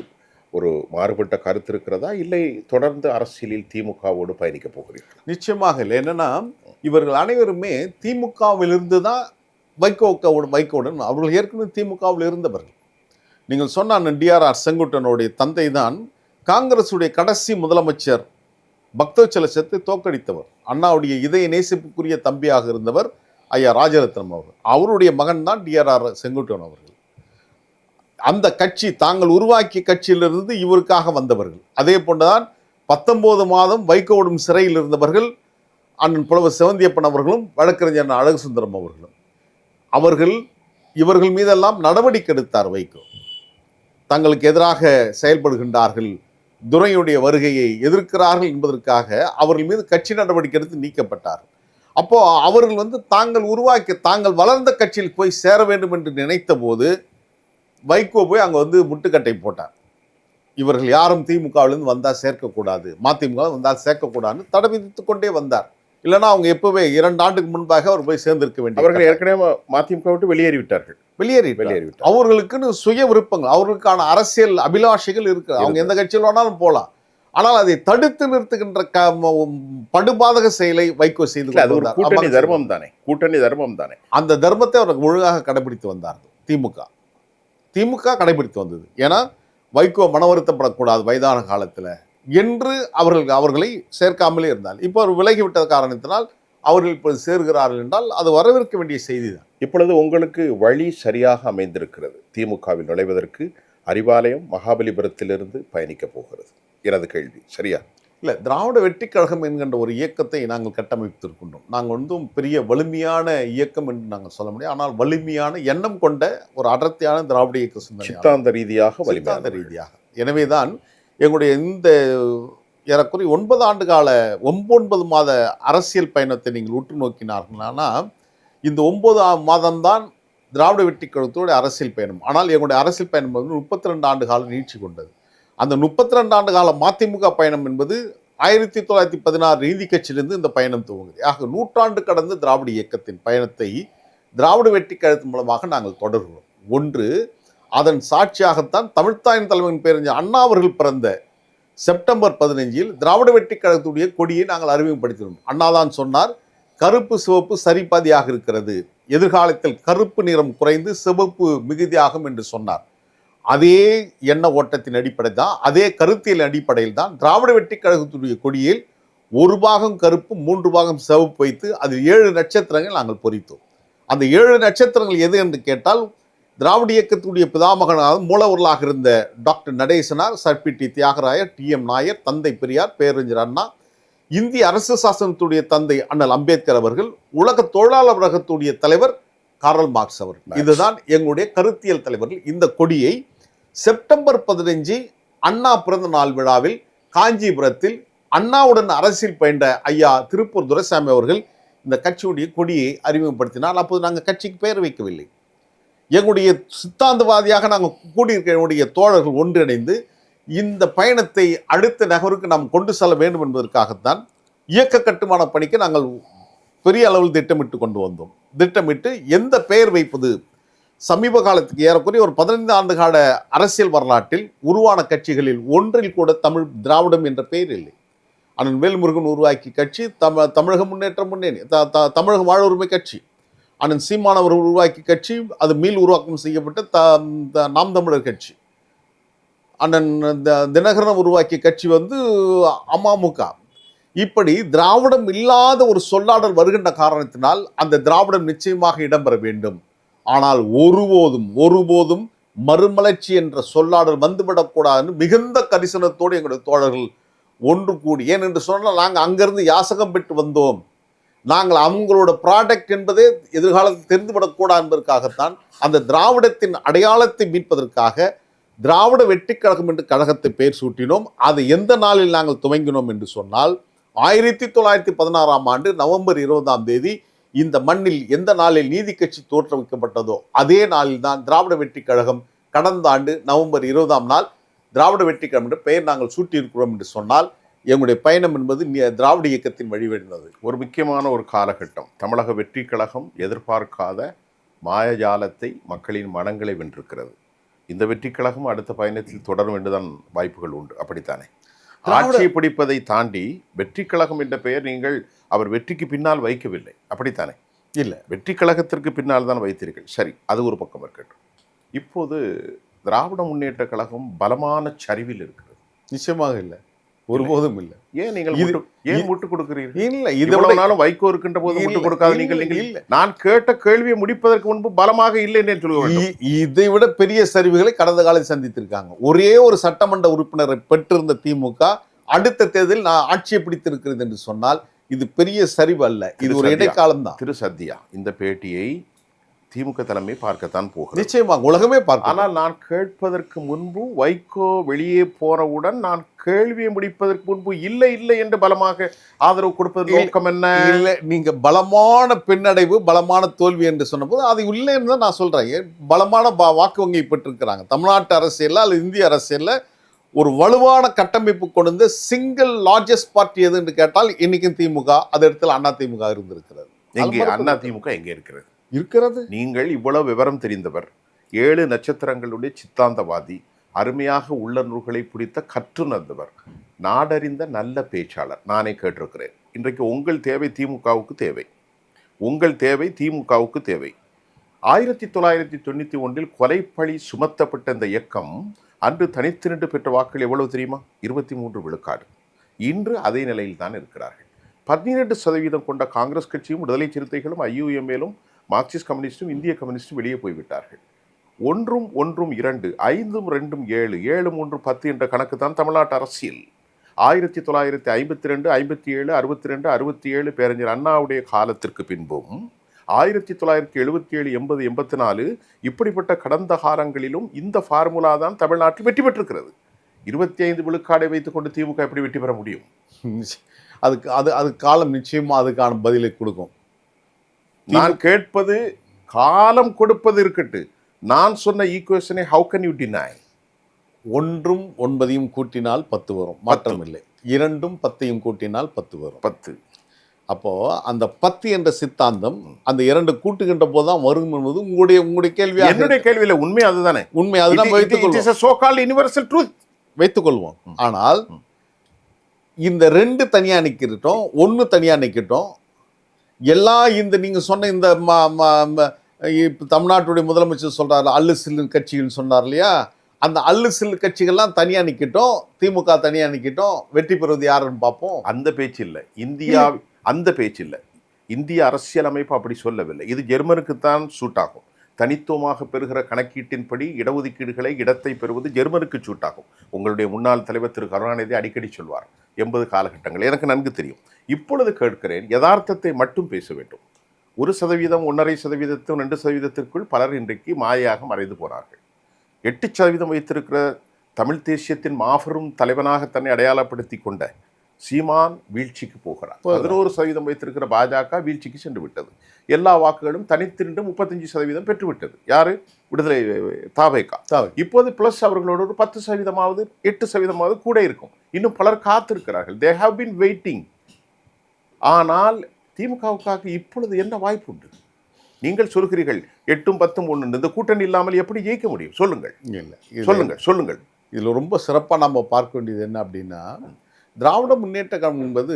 ஒரு மாறுபட்ட கருத்து இருக்கிறதா, இல்லை தொடர்ந்து அரசியலில் திமுகவோடு பயணிக்கப் போகிறீர்கள்? நிச்சயமாக இல்லை. என்னன்னா இவர்கள் அனைவருமே திமுகவிலிருந்து தான் வைகோவுடன் அவர்கள் ஏற்கனவே திமுகவில் இருந்தவர்கள். நீங்கள் சொன்ன டிஆர்ஆர் செங்குட்டனுடைய தந்தை தான் காங்கிரசுடைய கடைசி முதலமைச்சர் பக்தவச்சலத்தை தோற்கடித்தவர். அண்ணாவுடைய இதய நேசிப்புக்குரிய தம்பியாக இருந்தவர் ஐயா ராஜரத்னம் அவர்கள். அவருடைய மகன் தான் டிஆர்ஆர் செங்குட்டன் அவர்கள். அந்த கட்சி தாங்கள் உருவாக்கிய கட்சியிலிருந்து இவருக்காக வந்தவர்கள். அதே போன்றுதான் 19 மாதம் வைகோவிடும் சிறையில் இருந்தவர்கள் அண்ணன் புலவர் செவந்தியப்பன் அவர்களும் வழக்கறிஞர் அழகு சுந்தரம் அவர்கள் இவர்கள் மீதெல்லாம் நடவடிக்கை எடுத்தார் வைகோ. தங்களுக்கு எதிராக செயல்படுகின்றார்கள், துரையுடைய வருகையை எதிர்க்கிறார்கள் என்பதற்காக அவர்கள் மீது கட்சி நடவடிக்கை எடுத்து நீக்கப்பட்டார். அப்போ அவர்கள் தாங்கள் உருவாக்கி தாங்கள் வளர்ந்த கட்சியில் போய் சேர வேண்டும் என்று நினைத்த போது வைகோ போய் அங்கே முட்டுக்கட்டை போட்டார். இவர்கள் யாரும் திமுகவிலிருந்து வந்தால் சேர்க்கக்கூடாது, மதிமுக வந்தால் சேர்க்கக்கூடாதுன்னு தடை விதித்து கொண்டே வந்தார். இல்லைன்னா அவங்க எப்பவே 2 ஆண்டுக்கு முன்பாக அவர் போய் சேர்ந்திருக்க வேண்டும். அவர்கள் ஏற்கனவே மதிமுக விட்டு வெளியேறிவிட்டார்கள். வெளியேறிவிட்டார். அவர்களுக்குன்னு சுய விருப்பங்கள், அவர்களுக்கான அரசியல் அபிலாஷைகள் இருக்கு. அவங்க எந்த கட்சியில் வேணாலும் போகலாம். ஆனால் அதை தடுத்து நிறுத்துகின்ற படுபாதக செயலை வைகோ செய்து கூட்டணி தர்மம் தானே, கூட்டணி தர்மம் தானே. அந்த தர்மத்தை அவர்கள் ஒழுங்காக கடைபிடித்து வந்தார்கள். திமுக கடைபிடித்து வந்தது. ஏன்னா வைகோ மன வருத்தப்படக்கூடாது வயதான காலத்தில் என்று அவர்களை சேர்க்காமலே இருந்தால், இப்போ அவர் விலகிவிட்ட காரணத்தினால் அவர்கள் இப்போது சேர்கிறார்கள் என்றால் அது வரவேற்க வேண்டிய செய்தி தான். இப்பொழுது உங்களுக்கு வழி சரியாக அமைந்திருக்கிறது. திமுகவில் நுழைவதற்கு அறிவாலயம் மகாபலிபுரத்திலிருந்து பயணிக்கப் போகிறது எனது கேள்வி சரியா? இல்லை, திராவிட வெற்றி கழகம் என்கின்ற ஒரு இயக்கத்தை நாங்கள் கட்டமைத்திருக்கின்றோம். நாங்கள் பெரிய வலிமையான இயக்கம் என்று நாங்கள் சொல்ல முடியும். ஆனால் வலிமையான எண்ணம் கொண்ட ஒரு அடர்த்தியான திராவிட இயக்க சிந்தனை, சித்தாந்த ரீதியாக. எனவே தான் எங்களுடைய இந்த ஏறக்குறைய 9 மாத அரசியல் பயணத்தை நீங்கள் உற்று நோக்கினார்கள்னா இந்த 9 மாதம்தான் திராவிட வெற்றி கழகத்தோடைய அரசியல் பயணம். ஆனால் எங்களுடைய அரசியல் பயணம் 32 ஆண்டு காலம் நீட்சி கொண்டது. அந்த 32 ஆண்டு கால மதிமுக பயணம் என்பது 1916 நீதி கட்சியிலிருந்து இந்த பயணம் துவங்குது. ஆக நூற்றாண்டு கடந்த திராவிட இயக்கத்தின் பயணத்தை திராவிட வெற்றி கழகத்தின் மூலமாக நாங்கள் தொடர்கிறோம். ஒன்று, அதன் சாட்சியாகத்தான் தமிழ்த்தாயின் தலைவரின் பேரறிஞர் அண்ணா அவர்கள் பிறந்த செப்டம்பர் 15 திராவிட வெற்றி கழகத்துடைய கொடியை நாங்கள் அறிமுகப்படுத்தினோம். அண்ணாதான் சொன்னார், கருப்பு சிவப்பு சரிபாதியாக இருக்கிறது, எதிர்காலத்தில் கருப்பு நிறம் குறைந்து சிவப்பு மிகுதியாகும் என்று சொன்னார். அதே எண்ண ஓட்டத்தின் அடிப்படை தான், அதே கருத்தியல் அடிப்படையில் தான் திராவிட வெற்றி கழகத்துடைய கொடியில் 1 பாகம் கருப்பு 3 பாகம் சிவப்பு வைத்து அதில் 7 நட்சத்திரங்கள் நாங்கள் பொறித்தோம். அந்த 7 நட்சத்திரங்கள் எது என்று கேட்டால், திராவிட இயக்கத்துடைய பிதாமகனாக மூலவர்களாக இருந்த டாக்டர் நடேசனார், சர்பிடி தியாகராயர், TM நாயர், தந்தை பெரியார், பேரறிஞர் அண்ணா, இந்திய அரசு சாசனத்துடைய தந்தை அண்ணல் அம்பேத்கர் அவர்கள், உலக தொழிலாளர் உலகத்துடைய தலைவர் கார்ல் மார்க்ஸ் அவர்கள். இதுதான் எங்களுடைய கருத்தியல் தலைவர்கள். இந்த கொடியை செப்டம்பர் 15 அண்ணா பிறந்த நாள் விழாவில் காஞ்சிபுரத்தில் அண்ணாவுடன் அரசியல் பயின்ற ஐயா திருப்பூர் துரைசாமி அவர்கள் இந்த கட்சியுடைய கொடியை அறிமுகப்படுத்தினார். அப்போது நாங்கள் கட்சிக்கு பெயர் வைக்கவில்லை. எங்களுடைய சித்தாந்தவாதியாக நாங்கள் கூடியிருக்க என்னுடைய தோழர்கள் ஒன்றிணைந்து இந்த பயணத்தை அடுத்த நகருக்கு நாம் கொண்டு செல்ல வேண்டும் என்பதற்காகத்தான் இயக்க கட்டுமான பணிக்கு நாங்கள் பெரிய அளவில் திட்டமிட்டு கொண்டு வந்தோம். திட்டமிட்டு எந்த பெயர் வைப்பது, சமீப காலத்துக்கு ஏறக்குறைய ஒரு 15 ஆண்டு கால அரசியல் வரலாற்றில் உருவான கட்சிகளில் ஒன்றில் கூட திராவிடம் என்ற பெயர் இல்லை. அண்ணன் வேல்முருகன் உருவாக்கிய கட்சி தமிழக முன்னேற்ற முன்னணி, தமிழக வாழ்வுரிமை கட்சி, அண்ணன் சீமானவர்கள் உருவாக்கிய கட்சி, அது மீள் உருவாக்கம் செய்யப்பட்ட நாம் தமிழர் கட்சி. அண்ணன் தினகரன் உருவாக்கிய கட்சி வந்து அமமுக. இப்படி திராவிடம் இல்லாத ஒரு சொல்லாடல் வருகின்ற காரணத்தினால் அந்த திராவிடம் நிச்சயமாக இடம்பெற வேண்டும். ஆனால் ஒருபோதும் மறுமலர்ச்சி என்ற சொல்லாடல் வந்துவிடக்கூடாதுன்னு மிகுந்த கரிசனத்தோடு எங்களுடைய தோழர்கள் ஒன்று கூடி, ஏனென்று சொன்னால் நாங்கள் அங்கிருந்து யாசகம் பெற்று வந்தோம், நாங்கள் அவங்களோட ப்ராடக்ட் என்பதே எதிர்காலத்தில் தெரிந்துவிடக்கூடாது என்பதற்காகத்தான் அந்த திராவிடத்தின் அடையாளத்தை மீட்பதற்காக திராவிட வெற்றி கழகம் என்று கழகத்தை பெயர் சூட்டினோம். அதை எந்த நாளில் நாங்கள் துவங்கினோம் என்று சொன்னால் 1916ஆம் ஆண்டு நவம்பர் 20ஆம் தேதி இந்த மண்ணில் எந்த நாளில் நீதி கட்சி தோற்றுவிக்கப்பட்டதோ அதே நாளில் தான் திராவிட வெற்றி கழகம் கடந்த ஆண்டு நவம்பர் 20ஆம் நாள் திராவிட வெற்றி கழகம் என்ற பெயர் நாங்கள் சூட்டியிருக்கிறோம் என்று சொன்னால் எங்களுடைய பயணம் என்பது திராவிட இயக்கத்தின் வழிவடைந்தது. ஒரு முக்கியமான ஒரு காலகட்டம். தமிழக வெற்றி கழகம் எதிர்பார்க்காத மாயஜாலத்தை மக்களின் மனங்களை வென்றிருக்கிறது. இந்த வெற்றி கழகம் அடுத்த பயணத்தில் தொடரும் என்றுதான் வாய்ப்புகள் உண்டு. அப்படித்தானே? ஆட்சியை பிடிப்பதை தாண்டி வெற்றி கழகம் என்ற பெயர் நீங்கள் அவர் வெற்றிக்கு பின்னால் வைக்கவில்லை. அப்படித்தானே? இல்லை, வெற்றி கழகத்திற்கு பின்னால் தான் வைத்தீர்கள். சரி, அது ஒரு பக்கம் இருக்கட்டும். இப்போது திராவிட முன்னேற்ற கழகம் பலமான சரிவில் இருக்கிறது. நிச்சயமாக இல்லை, ஒருபோதும் இல்லை. ஏன் நீங்கள் முட்டு கொடுக்கிறீர்கள்? இல்லை, இவ்வளவு நாளும் வைகோ இருக்கின்ற போது முட்டு கொடுக்காத நீங்கள் இல்லை. நான் கேட்ட கேள்வியை முடிப்பதற்கு முன்பு பலமாக இல்லை என்று சொல்லுவேன். இதை விட பெரிய சரிவுகளை கடந்த காலத்தில் சந்தித்திருக்காங்க. ஒரே ஒரு சட்டமன்ற உறுப்பினரை பெற்றிருந்த திமுக அடுத்த தேர்தலில் நான் ஆட்சியை பிடித்திருக்கிறது என்று சொன்னால் இது பெரிய சரிவு அல்ல, இது ஒரு இடைக்காலம் தான். திரு சத்யா, இந்த பேட்டியை திமுக தலைமை பார்க்கத்தான் போகிறது. நிச்சயமாக உலகமே பார்க்க. ஆனால் நான் கேட்பதற்கு முன்பு வைகோ வெளியே போனவுடன் நான் கேள்வியை முடிப்பதற்கு முன்பு இல்லை இல்லை என்று பலமாக ஆதரவு கொடுப்பது நோக்கம் என்ன? இல்லை, நீங்க பலமான பின்னடைவு பலமான தோல்வி என்று சொன்னபோது அது இல்லைன்னு தான் நான் சொல்றேன். பலமான வாக்கு வங்கி பெற்றிருக்கிறாங்க. தமிழ்நாட்டு அரசியல்ல அல்லது இந்திய அரசியல்ல ஒரு வலுவான கட்டமைப்பு கொண்டு சிங்கிள் லார்ஜஸ்ட் பார்ட்டி எது என்று கேட்டால் இன்னைக்கும் திமுக, அது இடத்துல அண்ணா திமுக இருந்திருக்கிறது. எங்கே அண்ணா திமுக எங்கே இருக்கிறது? நீங்கள் இவ்வளவு விவரம் தெரிந்தவர், 7 நட்சத்திரங்களுடைய சித்தாந்தவாதி, அருமையாக உள்ள நூல்களை பிடித்த கற்றுணர்ந்தவர், நாடறிந்த நல்ல பேச்சாளர். நானே கேட்டிருக்கிறேன். இன்றைக்கு உங்கள் தேவை திமுகவுக்கு தேவை, உங்கள் தேவை திமுகவுக்கு தேவை. 1991 கொலைப்பழி சுமத்தப்பட்ட இந்த இயக்கம் அன்று தனித்து நின்று பெற்ற வாக்குகள் எவ்வளவு தெரியுமா? 23 விழுக்காடு. இன்று அதே நிலையில் தான் இருக்கிறார்கள். 12% கொண்ட காங்கிரஸ் கட்சியும் விடுதலை சிறுத்தைகளும் IUMலும் மார்க்சிஸ்ட் கம்யூனிஸ்டும் இந்திய கம்யூனிஸ்டும் வெளியே போய்விட்டார்கள். 1 1 2 5 2 7 7 3 10 என்ற கணக்கு தான் தமிழ்நாட்டு அரசியல். 1952 57 62 67 பேரறிஞர் அண்ணாவுடைய காலத்திற்கு பின்பும் 1977 80 84 இப்படிப்பட்ட கடந்த காலங்களிலும் இந்த ஃபார்முலா தான் தமிழ்நாட்டில் வெற்றி பெற்றிருக்கிறது. 25 விழுக்காடை வைத்துக்கொண்டு திமுக எப்படி வெற்றி பெற முடியும்? அது காலம் நிச்சயமா அதுக்கான பதிலை கொடுக்கும். நான் கேட்பது காலம் கொடுப்பது இருக்கட்டு. நான் சொன்ன ஈக்குவேஷனை ஹவு கேன் யூ டினை? 1 9 கூட்டினால் 10 வரும், மாற்றம் இல்லை. 2 10 கூட்டினால் 10 வரும், 10. அப்போ அந்த 10 என்ற சித்தாந்தம் அந்த 2 கூட்டுகின்ற போதுதான் வரும் என்பது உங்களுடைய கேள்வி. என்னுடைய கேள்வியில உண்மை அதுதானே. உண்மை அதுதான் வைத்துக் கொள்வோம். ஆனால் இந்த 2 தனியா நிற்கட்டும், 1 தனியா நிற்கட்டும், இந்த நீங்க சொன்ன இந்த தமிழ்நாட்டுடைய முதலமைச்சர் சொல்றாரு அல்லு சில்லு கட்சிகள் சொன்னார் இல்லையா, அந்த அல்லு சில்லு கட்சிகள்லாம் தனியா நிற்கட்டும், திமுக தனியா நிற்கட்டும், வெற்றி பெறுவது யாருன்னு பார்ப்போம். அந்த பேச்சு இல்லை இந்தியா, அந்த பேச்சு இல்லை. இந்திய அரசியலமைப்பு அப்படி சொல்லவில்லை. இது ஜெர்மனுக்குத்தான் சூட் ஆகும். தனித்துவமாக பெறுகிற கணக்கீட்டின்படி இடஒதுக்கீடுகளை இடத்தை பெறுவது ஜெர்மனுக்கு சூட் ஆகும். உங்களுடைய முன்னாள் தலைவர் திரு கருணாநிதி அடிக்கடி சொல்வார் 80 காலகட்டங்கள், எனக்கு நன்கு தெரியும். இப்பொழுது கேட்கிறேன், யதார்த்தத்தை மட்டும் பேச வேண்டும். 1%, 1.5%, 2%க்குள் பலர் இன்றைக்கு மாயாக மறைந்து போனார்கள். 8% வைத்திருக்கிற தமிழ் தேசியத்தின் மாபெரும் தலைவனாக தன்னை அடையாளப்படுத்தி கொண்ட சீமான் வீழ்ச்சிக்கு போகிறார். 11% வைத்திருக்கிற பாஜக வீழ்ச்சிக்கு சென்று விட்டது. எல்லா வாக்குகளும் தனித்து நின்று 35% பெற்றுவிட்டது. யாரு? விடுதலை தாவேகா. இப்போது பிளஸ் அவர்களோட ஒரு 10%, 8% கூட இருக்கும். இன்னும் பலர் காத்திருக்கிறார்கள். They have been waiting. ஆனால் திமுகவுக்காக இப்பொழுது என்ன வாய்ப்பு உண்டு? நீங்கள் சொல்கிறீர்கள் 8 10 1, இந்த கூட்டணி இல்லாமல் எப்படி ஜெயிக்க முடியும்? சொல்லுங்கள். சொல்லுங்கள். இதில் ரொம்ப சிறப்பாக நம்ம பார்க்க வேண்டியது என்ன அப்படின்னா, திராவிட முன்னேற்ற கழகம் என்பது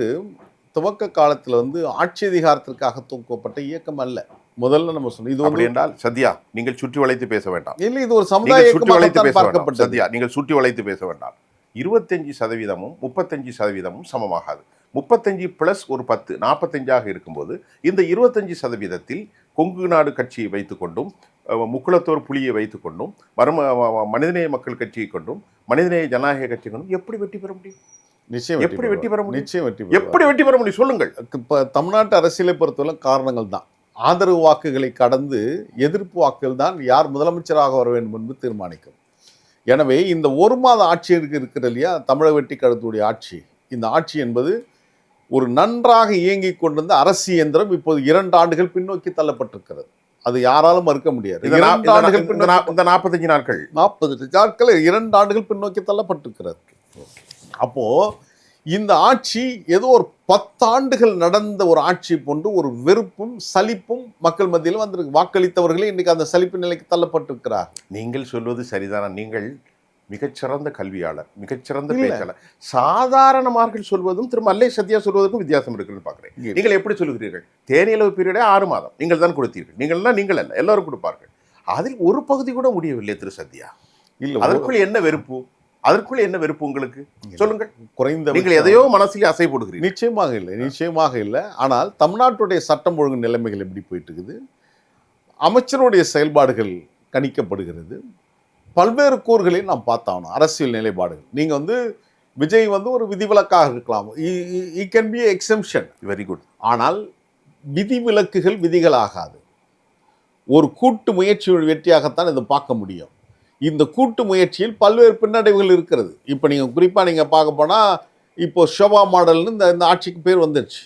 துவக்க காலத்தில் ஆட்சி அதிகாரத்திற்காக தூக்கப்பட்ட இயக்கம் அல்ல. முதல்ல நம்ம சொன்னோம் இது அப்படி என்றால் சத்யா நீங்கள் சுற்றி வளைத்து பேச வேண்டாம். இல்லை, இது ஒரு நீங்கள் சமுதாய சுற்றி வளைத்து இயக்கமாகத்தான் பேச வேண்டாம். பார்க்கப்பட்டது. சத்யா நீங்கள் சுற்றி வளைத்து பேச வேண்டாம். 25%, 35% சமமாகாது. 35 பிளஸ் ஒரு 10 45 இருக்கும்போது இந்த 25%த்தில் கொங்கு நாடு கட்சியை வைத்துக்கொண்டும் முக்குளத்தோர் புலியை வைத்துக்கொண்டும் மனிதநேய மக்கள் கட்சியை கொண்டும் மனிதநேய ஜனநாயக கட்சியை கொண்டும் எப்படி வெற்றி பெற முடியும்? நிச்சயம் எப்படி வெற்றி பெற முடியும்? நிச்சயம் வெற்றி எப்படி வெற்றி பெற முடியும் சொல்லுங்கள். இப்போ தமிழ்நாட்டு அரசியலை பொறுத்தவரை காரணங்கள் தான் ஆதரவு வாக்குகளை கடந்து எதிர்ப்பு வாக்குகள் தான் யார் முதலமைச்சராக வர வேண்டும் என்று தீர்மானிக்கும். எனவே இந்த ஒரு மாத ஆட்சி இருக்கிறது இல்லையா, தமிழக வெற்றி கழகத்துடைய ஆட்சி, இந்த ஆட்சி என்பது ஒரு நன்றாக இயங்கிக் கொண்டிருந்த அரசு இயந்திரம் இப்போது 2 ஆண்டுகள் பின்னோக்கி தள்ளப்பட்டிருக்கிறது. அது யாராலும் மறுக்க முடியாது. 2 ஆண்டுகள் இந்த 45 நாட்கள் 40 நாட்கள் 2 ஆண்டுகள் பின்னோக்கி தள்ளப்பட்டிருக்கிறது. அப்போ இந்த ஆட்சி ஏதோ ஒரு 10 ஆண்டுகள் நடந்த ஒரு ஆட்சி போன்று ஒரு வெறுப்பும் சலிப்பும் மக்கள் மத்தியில் வந்திருக்கு. வாக்களித்தவர்களே இன்னைக்கு அந்த சலிப்பு நிலைக்கு தள்ளப்பட்டிருக்கிறார். நீங்கள் சொல்வது சரிதானா? நீங்கள் மிகச்சிறந்த கல்வியாளர், மிகச்சிறந்த பேச்சாளர். சாதாரணமார்கள் சொல்வதும் திரு மல்லை சத்யா சொல்வதற்கும் வித்தியாசம் இருக்குன்னு பார்க்குறேன். நீங்கள் எப்படி சொல்லுகிறீர்கள்? தேனிலவு பீரியடே 6 மாதம் நீங்கள் தான் கொடுத்தீர்கள். நீங்கள் அல்ல, எல்லாரும் கொடுப்பார்கள். அதில் ஒரு பகுதி கூட முடியவில்லை திரு சத்யா. இல்லை, அதற்குள் என்ன வெறுப்பு? அதற்குள்ள என்ன வெறுப்பு உங்களுக்கு சொல்லுங்கள். குறைந்த நீங்கள் எதையோ மனசிலே அசை போடுகிறீர்கள். நிச்சயமாக இல்லை. ஆனால் தமிழ்நாட்டுடைய சட்டம் ஒழுங்கு நிலைமைகள் எப்படி போயிட்டு இருக்குது, அமைச்சருடைய செயல்பாடுகள் கணிக்கப்படுகிறது, பல்வேறு கூறுகளை நாம் பார்த்தாகணும். அரசியல் நிலைப்பாடுகள் நீங்கள் விஜய் ஒரு விதிவிலக்காக இருக்கலாம், I can be exemption, very good. ஆனால் விதிவிலக்குகள் விதிகளாகாது. ஒரு கூட்டு முயற்சியின் வெற்றியாகத்தான் இதை பார்க்க முடியும். இந்த கூட்டு முயற்சியில் பல்வேறு பின்னடைவுகள் இருக்கிறது. இப்போ நீங்கள் குறிப்பாக நீங்கள் பார்க்க போனால் இப்போ ஷோபா மாடல்னு இந்த ஆட்சிக்கு பேர் வந்துடுச்சு.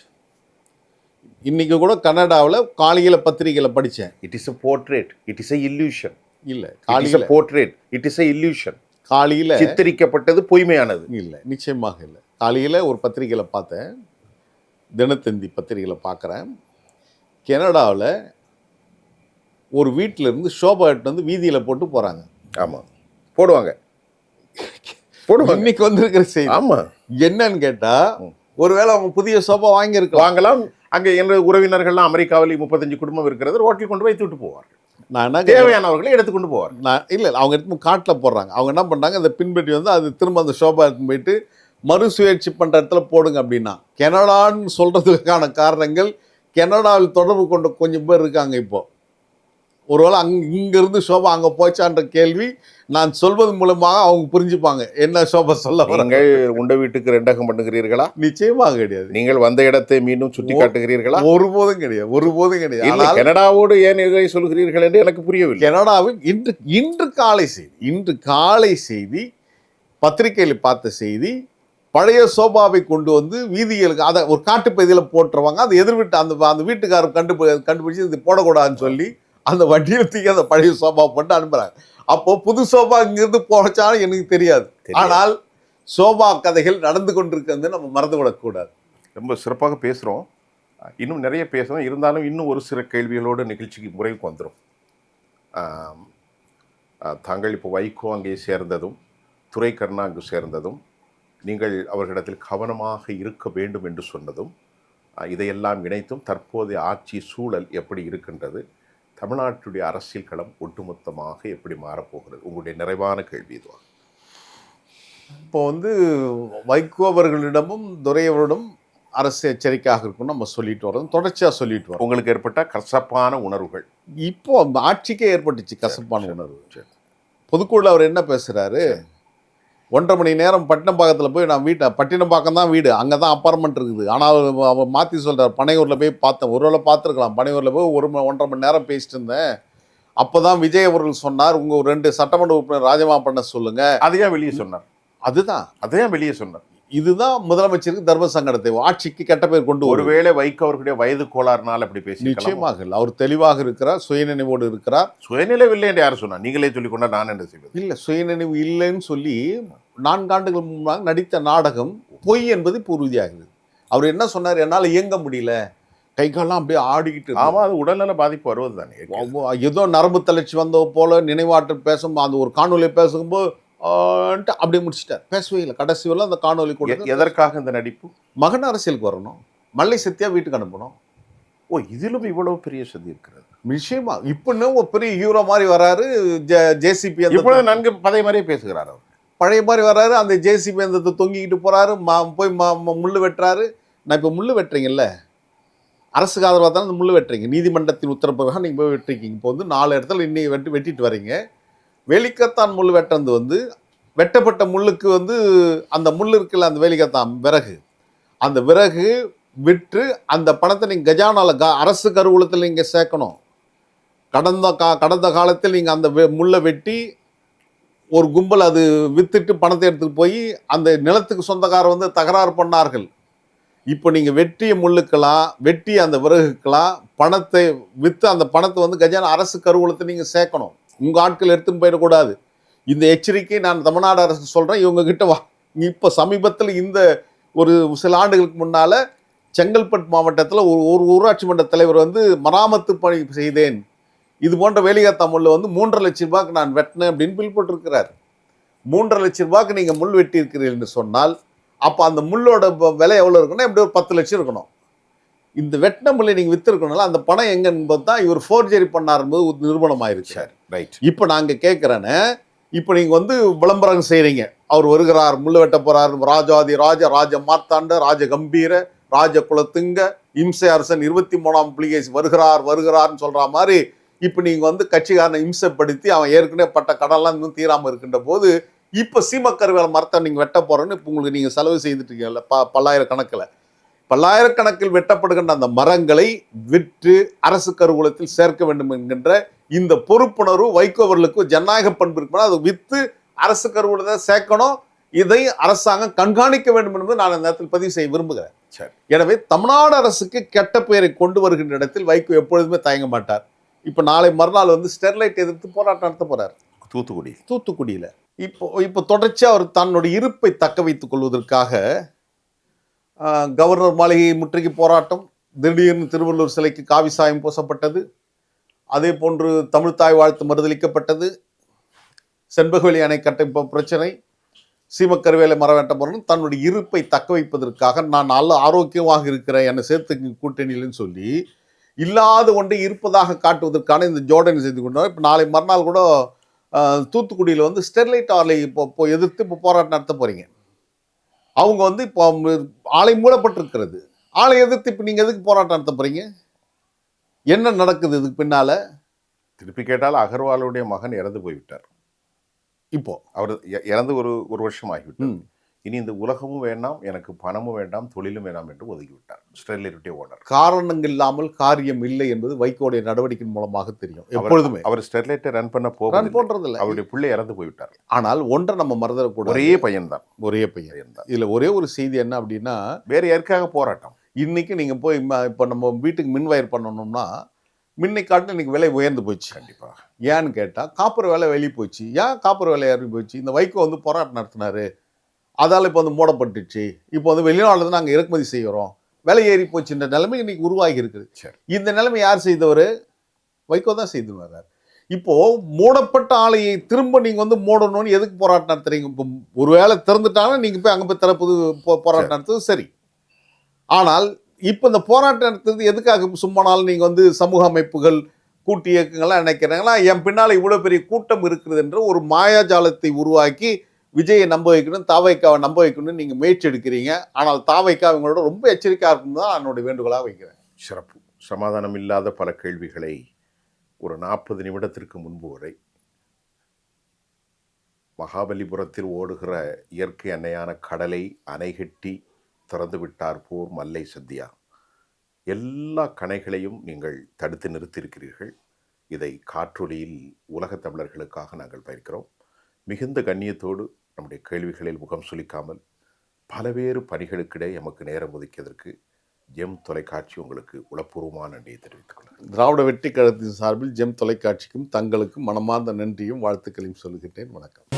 இன்னைக்கு கூட கனடாவில் காலையில் பத்திரிகையில் படித்தேன், it is a portrait, it is a illusion. இல்லை, காலையில் portrait, it is a illusion. காலையில் சித்தரிக்கப்பட்டது பொய்மையானது இல்லை, நிச்சயமாக இல்லை. காலையில் ஒரு பத்திரிகையில் பார்த்தேன், தினத்தந்தி பத்திரிகையில் பார்க்குறேன், கனடாவில் ஒரு வீட்டில் இருந்து ஷோபா எடுத்து வீதியில் போட்டு போகிறாங்க. ஆமாம், போடுவாங்க. இன்னைக்கு வந்திருக்கிற செய்தி ஆமாம், என்னன்னு கேட்டால் ஒருவேளை அவங்க புதிய சோபா வாங்கலாம். அங்கே என்னுடைய உறவினர்கள்லாம் அமெரிக்காவில் 35 குடும்பம் இருக்கிறது, ரோட்டில் கொண்டு போய் விட்டு போவார்கள். நான் என்ன தேவையானவர்களை எடுத்துக்கொண்டு போவார். இல்லை, அவங்க எடுத்து காட்டில் போடுறாங்க. அவங்க என்ன பண்ணுறாங்க, அந்த பின்பற்றி அது திரும்ப அந்த ஷோபா எடுத்து போயிட்டு மறுசுழற்சி பண்ணுற இடத்துல போடுங்க அப்படின்னா. கனடான்னு சொல்கிறதுக்கான காரணங்கள், கனடாவில் தொடர்பு கொண்ட கொஞ்சம் பேர் இருக்காங்க. இப்போ ஒருவேளை இங்கிருந்து சோபா அங்கே போச்சான்ற கேள்வி நான் சொல்வது மூலமாக அவங்க புரிஞ்சுப்பாங்க என்ன சோபா சொல்ல வராங்க. உண்ட வீட்டுக்கு ரெண்டகம் பண்ணுகிறீர்களா? நிச்சயமாக கிடையாது. நீங்கள் வந்த இடத்தை மீண்டும் சுட்டி காட்டுகிறீர்களா? ஒருபோதும் கிடையாது. கனடாவோடு ஏன் இதை சொல்கிறீர்கள் என்று எனக்கு புரியவில்லை. கனடாவில் இன்று காலை செய்தி பத்திரிகையில் பார்த்த செய்தி, பழைய சோபாவை கொண்டு வீதிகளுக்கு அதை ஒரு காட்டுப்பகுதியில் போட்டுருவாங்க. அதை எதிர்விட்டு அந்த வீட்டுக்காரர் கண்டுபிடிச்சு இது போடக்கூடாதுன்னு சொல்லி அந்த வட்டியில் தூக்கி அந்த பழைய சோபா போட்டு அனுப்புறாங்க. அப்போ புது சோபா இங்கிருந்து போச்சாலும் எனக்கு தெரியாது. ஆனால் சோபா கதைகள் நடந்து கொண்டிருக்கிறது நம்ம மறந்துவிடக்கூடாது. ரொம்ப சிறப்பாக பேசுகிறோம், இன்னும் நிறைய பேசுகிறோம். இருந்தாலும் இன்னும் ஒரு சில கேள்விகளோடு நிகழ்ச்சிக்கு முறைக்கு வந்துடும். தாங்கள் இப்போ வைகோ அங்கே சேர்ந்ததும் துரை கருணா அங்கு சேர்ந்ததும் நீங்கள் அவர்களிடத்தில் கவனமாக இருக்க வேண்டும் என்று சொன்னதும், இதையெல்லாம் இணைத்தும் தற்போதைய ஆட்சி சூழல் எப்படி இருக்கின்றது, தமிழ்நாட்டுடைய அரசியல் களம் ஒட்டுமொத்தமாக எப்படி மாறப்போகிறது, உங்களுடைய நிறைவான கேள்வி இதுவாக. இப்போ வைகோ அவர்களிடமும் துரையவரிடம் அரசு எச்சரிக்கையாக இருக்கும்னு நம்ம சொல்லிட்டு வரோம், தொடர்ச்சியாக சொல்லிட்டு வரோம். உங்களுக்கு ஏற்பட்ட கசப்பான உணர்வுகள்? இப்போ ஆட்சிக்கே ஏற்பட்டுச்சு கசப்பான உணர்வு. பொதுக்குழுல அவர் என்ன பேசுகிறாரு, 1.5 மணி நேரம் பட்டினப்பாக்கத்தில் போய் நான் பட்டினப்பாக்கம் தான் வீடு, அங்கே தான் அப்பார்ட்மெண்ட் இருக்குது. ஆனால் அவர் மாற்றி சொல்கிறார், பனையூரில் போய் பார்த்தேன். ஒருவேளை பார்த்துருக்கலாம், பனையூரில் போய் 1.5 மணி நேரம் பேசிட்டு இருந்தேன். அப்போ தான் விஜய் அவர்கள் சொன்னார், உங்கள் 2 சட்டமன்ற உறுப்பினர் ராஜினாமா பண்ண சொல்லுங்கள். அதையும் வெளியே சொன்னார். அதையும் வெளியே சொன்னார். இதுதான் முதலமைச்சருக்கு தர்ம சங்கடத்தை, ஆட்சிக்கு கெட்ட பேர் கொண்டு. ஒருவேளை வைகோ அவர்களுடைய வயது கோளாறுனால் அப்படி பேசி? நிச்சயமாக இல்லை, அவர் தெளிவாக இருக்கிறார், சுயநினைவோடு இருக்கிறார். சுயநினைவு இல்லை என்று யார் சொன்னார்? நீங்களே சொல்லிக் கொண்டா நான் என்ன செய்வது? இல்லை, சுயநினைவு இல்லைன்னு சொல்லி 4 ஆண்டுகள் முன்பாக நடித்த நாடகம் பொய் என்பது இப்போ உறுதியாகுது. அவர் என்ன சொன்னார், என்னால் இயங்க முடியல, கை காலெல்லாம் அப்படியே ஆடிக்கிட்டு. ஆமாம், அது உடல்நல பாதிப்பு வருவது தானே. ஏதோ நரம்பு தளர்ச்சி வந்த போல நினைவாற்றல் பேசும் அந்த ஒரு காணொலியை பேசும்போது அப்படியே முடிச்சிட்டார், பேசவே இல்லை. கடைசி வரல அந்த காணொலி கூட. எதற்காக இந்த நடிப்பு? மகன் அரசியலுக்கு வரணும், மல்லை சத்யா வீட்டுக்கு அனுப்பணும். ஓ, இதிலும் இவ்வளவு பெரிய சதி இருக்கிறது. நிச்சயமா இப்போ இன்னும் ஒரு பெரிய ஹீரோ மாதிரி வராரு. ஜேசிபி இப்பொழுது நன்கு பதை மாதிரியே பேசுகிறார் அவர். பழைய மாதிரி வராரு. அந்த ஜேசிபி அந்த தொங்கிக்கிட்டு போறாரு. போய் முள்ளு வெட்டுறாரு. நான் இப்போ முள்ளு வெட்டுறீங்கல்ல, அரசுக்கு ஆதரவாக தானே அந்த முள்ளு வெட்டுறீங்க. நீதிமன்றத்தின் உத்தரப்பிரகாரம் நீங்கள் போய் வெட்டிருக்கீங்க. இப்போ வந்து 4 இடத்துல இன்னைக்கு வெட்டிட்டு வரீங்க. வேலிக்கத்தான் முள் வெட்டுறது வந்து வெட்டப்பட்ட முள்ளுக்கு வந்து அந்த முள் இருக்குல்ல, அந்த வேலிக்கத்தான் விறகு, அந்த விறகு விற்று அந்த பணத்தை நீங்கள் கஜானால அரசு கருவூலத்தில் நீங்கள் சேர்க்கணும். கடந்த காலத்தில் நீங்கள் அந்த முள்ளை வெட்டி ஒரு கும்பல் அது வித்துட்டு பணத்தை எடுத்துட்டு போய் அந்த நிலத்துக்கு சொந்தக்காரர் வந்து தகராறு பண்ணார்கள். இப்போ நீங்கள் வெட்டிய முள்ளுக்கெல்லாம் வெட்டி அந்த விறகுக்கெல்லாம் பணத்தை விற்று அந்த பணத்தை வந்து கஜானா அரசு கருவூலத்தை நீங்கள் சேர்க்கணும். உங்கள் ஆட்கள் எடுத்துன்னு போயிடக்கூடாது. இந்த எச்சரிக்கை நான் தமிழ்நாடு அரசு சொல்கிறேன். இவங்க கிட்ட வா. இப்போ சமீபத்தில் இந்த ஒரு சில ஆண்டுகளுக்கு முன்னால் செங்கல்பட்டு மாவட்டத்தில் ஒரு ஊராட்சி மன்ற தலைவர் வந்து மராமத்து பணி செய்தேன், இது போன்ற வேலிக்கத்தான் முள்ளை வந்து 3.5 லட்சம் ரூபாய்க்கு நான் வெட்டினேன் அப்படின்னு பில் போட்டிருக்கிறார். 3.5 லட்சம் ரூபாய்க்கு நீங்கள் முள் வெட்டி இருக்கிறீர்கள் என்று சொன்னால் அப்போ அந்த முள்ளோட விலை எவ்வளோ இருக்குன்னா எப்படி ஒரு 10 லட்சம் இருக்கணும். இந்த வெட்டின முள்ளை நீங்கள் விற்றுருக்கணும்ல, அந்த பணம் எங்கே என்பது தான் இவர் ஃபோர்ஜரி பண்ணார் என்பது ஒரு நிரூபணம் ஆயிடுச்சு. ரைட். இப்போ நாங்கள் கேட்குறேன்னு, இப்போ நீங்கள் வந்து விளம்பரம் செய்கிறீங்க. அவர் வருகிறார், முள்ளு வெட்ட போகிறார், ராஜாதி ராஜ ராஜ மார்த்தாண்ட ராஜ கம்பீர ராஜ குலத்துங்க இம்சை அரசன் 23ஆம் புலிகேசி வருகிறார்னு சொல்கிற மாதிரி இப்போ நீங்கள் வந்து கட்சிக்காரனை இம்சைப்படுத்தி அவன் ஏற்கனவே பட்ட கடன்லாம் இன்னும் தீராமல் இருக்கின்ற போது இப்போ சீமக்கருவேல மரத்தை நீங்கள் வெட்ட போகிறோன்னு இப்போ உங்களுக்கு நீங்கள் செலவு செய்துட்டு இருக்கீங்கல்ல, பல்லாயிரக்கணக்கில் வெட்டப்படுகின்ற அந்த மரங்களை விற்று அரசு கருவூலத்தில் சேர்க்க வேண்டும் என்கின்ற இந்த பொறுப்புணர்வு வைகோவர்களுக்கு ஜனநாயக பண்பு இருக்குன்னா அதை விற்று அரசு கருவூலத்தை சேர்க்கணும். இதை அரசாங்கம் கண்காணிக்க வேண்டும் என்பது நான் இந்த நேரத்தில் பதிவு செய்ய விரும்புகிறேன். எனவே தமிழ்நாடு அரசுக்கு கெட்ட பெயரை கொண்டு வருகின்ற இடத்தில் வைகோ எப்பொழுதுமே தயங்க மாட்டார். இப்போ நாளை மறுநாள் வந்து ஸ்டெர்லைட் எதிர்த்து போராட்டம் நடத்த போறார் தூத்துக்குடியில். இப்போ தொடர்ச்சியாக அவர் தன்னுடைய இருப்பை தக்க வைத்துக் கொள்வதற்காக கவர்னர் மாளிகை முற்றுகை போராட்டம், திடீர்னு திருவள்ளூர் சிலைக்கு காவி சாயம் பூசப்பட்டது, அதே போன்று தமிழ்தாய் வாழ்த்து மறுதளிக்கப்பட்டது, செண்பகவெளி அணை கட்ட பிரச்சனை, சீமக்கருவேலை மரம் வெட்ட போறேன்னு தன்னுடைய இருப்பை தக்க வைப்பதற்காக நான் நல்ல ஆரோக்கியமாக இருக்கிறேன் என்னை சேர்த்து கூட்டணியில்னு சொல்லி இல்லாத ஒன்றை இருப்பதாக காட்டுவதற்கான இந்த ஜோடனை செய்து கொண்டோம். இப்போ நாளை மறுநாள் கூட தூத்துக்குடியில் வந்து ஸ்டெர்லைட் ஆலை இப்போ எதிர்த்து இப்போ போராட்டம் நடத்த போறீங்க. அவங்க வந்து இப்போ ஆலை மூடப்பட்டிருக்கிறது. ஆலை எதிர்த்து இப்போ நீங்கள் எதுக்கு போராட்டம் நடத்த போறீங்க? என்ன நடக்குது இதுக்கு பின்னால? திருப்பி கேட்டால் அகர்வாலுடைய மகன் இறந்து போய்விட்டார். இப்போ அவர் இறந்து ஒரு வருஷம் ஆகிவிட்டார். இனி இந்த உலகமும் வேண்டாம், எனக்கு பணமும் வேண்டாம், தொழிலும் வேண்டாம் என்று ஒதுக்கிவிட்டார் ஸ்டெர்லைட்டுடைய ஓனர். காரணங்கள் இல்லாமல் காரியம் இல்லை என்பது வைகோடைய நடவடிக்கை மூலமாக தெரியும். எப்பொழுதுமே அவர் ஸ்டெர்லைட்டை ரன் பண்ண போன்றதில்லை. அவருடைய பிள்ளை இறந்து போய்விட்டார். ஆனால் ஒன்றை நம்ம மறந்துடக்கூட, ஒரே பையன் தான். இதுல ஒரே ஒரு செய்தி என்ன அப்படின்னா, வேற யாருக்காக போராட்டம்? இன்னைக்கு நீங்க போய் இப்போ நம்ம வீட்டுக்கு மின் வயர் பண்ணணும்னா மின்னை காட்டில் இன்னைக்கு விலை உயர்ந்து போச்சு. கண்டிப்பாக. ஏன்னு கேட்டால் காப்பர் விலை வெளியே போச்சு. ஏன் காப்பர் விலை ஏறி போச்சு? இந்த வைகோ வந்து போராட்டம் நடத்தினாரு, அதால் இப்போ வந்து மூடப்பட்டுச்சு. இப்போ வந்து வெளிநாட்டில் நாங்கள் இறக்குமதி செய்கிறோம், விலை ஏறி போச்சுன்ற நிலைமை இன்னைக்கு உருவாகி இருக்குது. இந்த நிலைமை யார் செய்தவர்? வைகோ தான் செய்து வர்றார். இப்போ மூடப்பட்ட ஆலையை திரும்ப நீங்க வந்து மூடணும்னு எதுக்கு போராட்டம் நடத்துறீங்க? இப்போ ஒருவேளை திறந்துட்டாங்கன்னா நீங்க போய் அங்கே போய் திறப்புது போராட்டம் நடத்துறது சரி. ஆனால் இப்போ இந்த போராட்டம் நடத்துறது எதுக்காக? சும்மா நாள் நீங்கள் வந்து சமூக அமைப்புகள் கூட்டு இயக்கங்கள்லாம் நினைக்கிறாங்களா, என் பின்னால் இவ்வளோ பெரிய கூட்டம் இருக்கிறது என்ற ஒரு மாயாஜாலத்தை உருவாக்கி விஜயை நம்ப வைக்கணும், தாவைக்காவை நம்ப வைக்கணும்னு நீங்கள் முயற்சி எடுக்கிறீங்க. ஆனால் தாவைக்கா அவங்களோட ரொம்ப எச்சரிக்கையாக இருக்கணும் தான் என்னுடைய வேண்டுகோளாக வைக்கிறேன். சிறப்பு. சமாதானம் இல்லாத பல கேள்விகளை ஒரு 40 நிமிடத்திற்கு முன்பு வரை மகாபலிபுரத்தில் ஓடுகிற இயற்கை அன்னையான கடலை அணைகட்டி திறந்து விட்டார் போர் மல்லை சத்யா. எல்லா கணைகளையும் நீங்கள் தடுத்து நிறுத்தியிருக்கிறீர்கள். இதை காற்றொலியில் உலகத் தமிழர்களுக்காக நாங்கள் பயிர்க்கிறோம். மிகுந்த கண்ணியத்தோடு நம்முடைய கேள்விகளில் முகம் சுளிக்காமல் பலவேறு பணிகளுக்கிடையே எமக்கு நேரம் ஒதுக்கியதற்கு ஜெம் தொலைக்காட்சி உங்களுக்கு உளப்பூர்வமான நன்றியை தெரிவித்துக் கொள்கிறேன். திராவிட வெற்றி கழகத்தின் சார்பில் ஜெம் தொலைக்காட்சிக்கும் தங்களுக்கும் மனமார்ந்த நன்றியும் வாழ்த்துக்களையும் சொல்லுகின்றேன். வணக்கம்.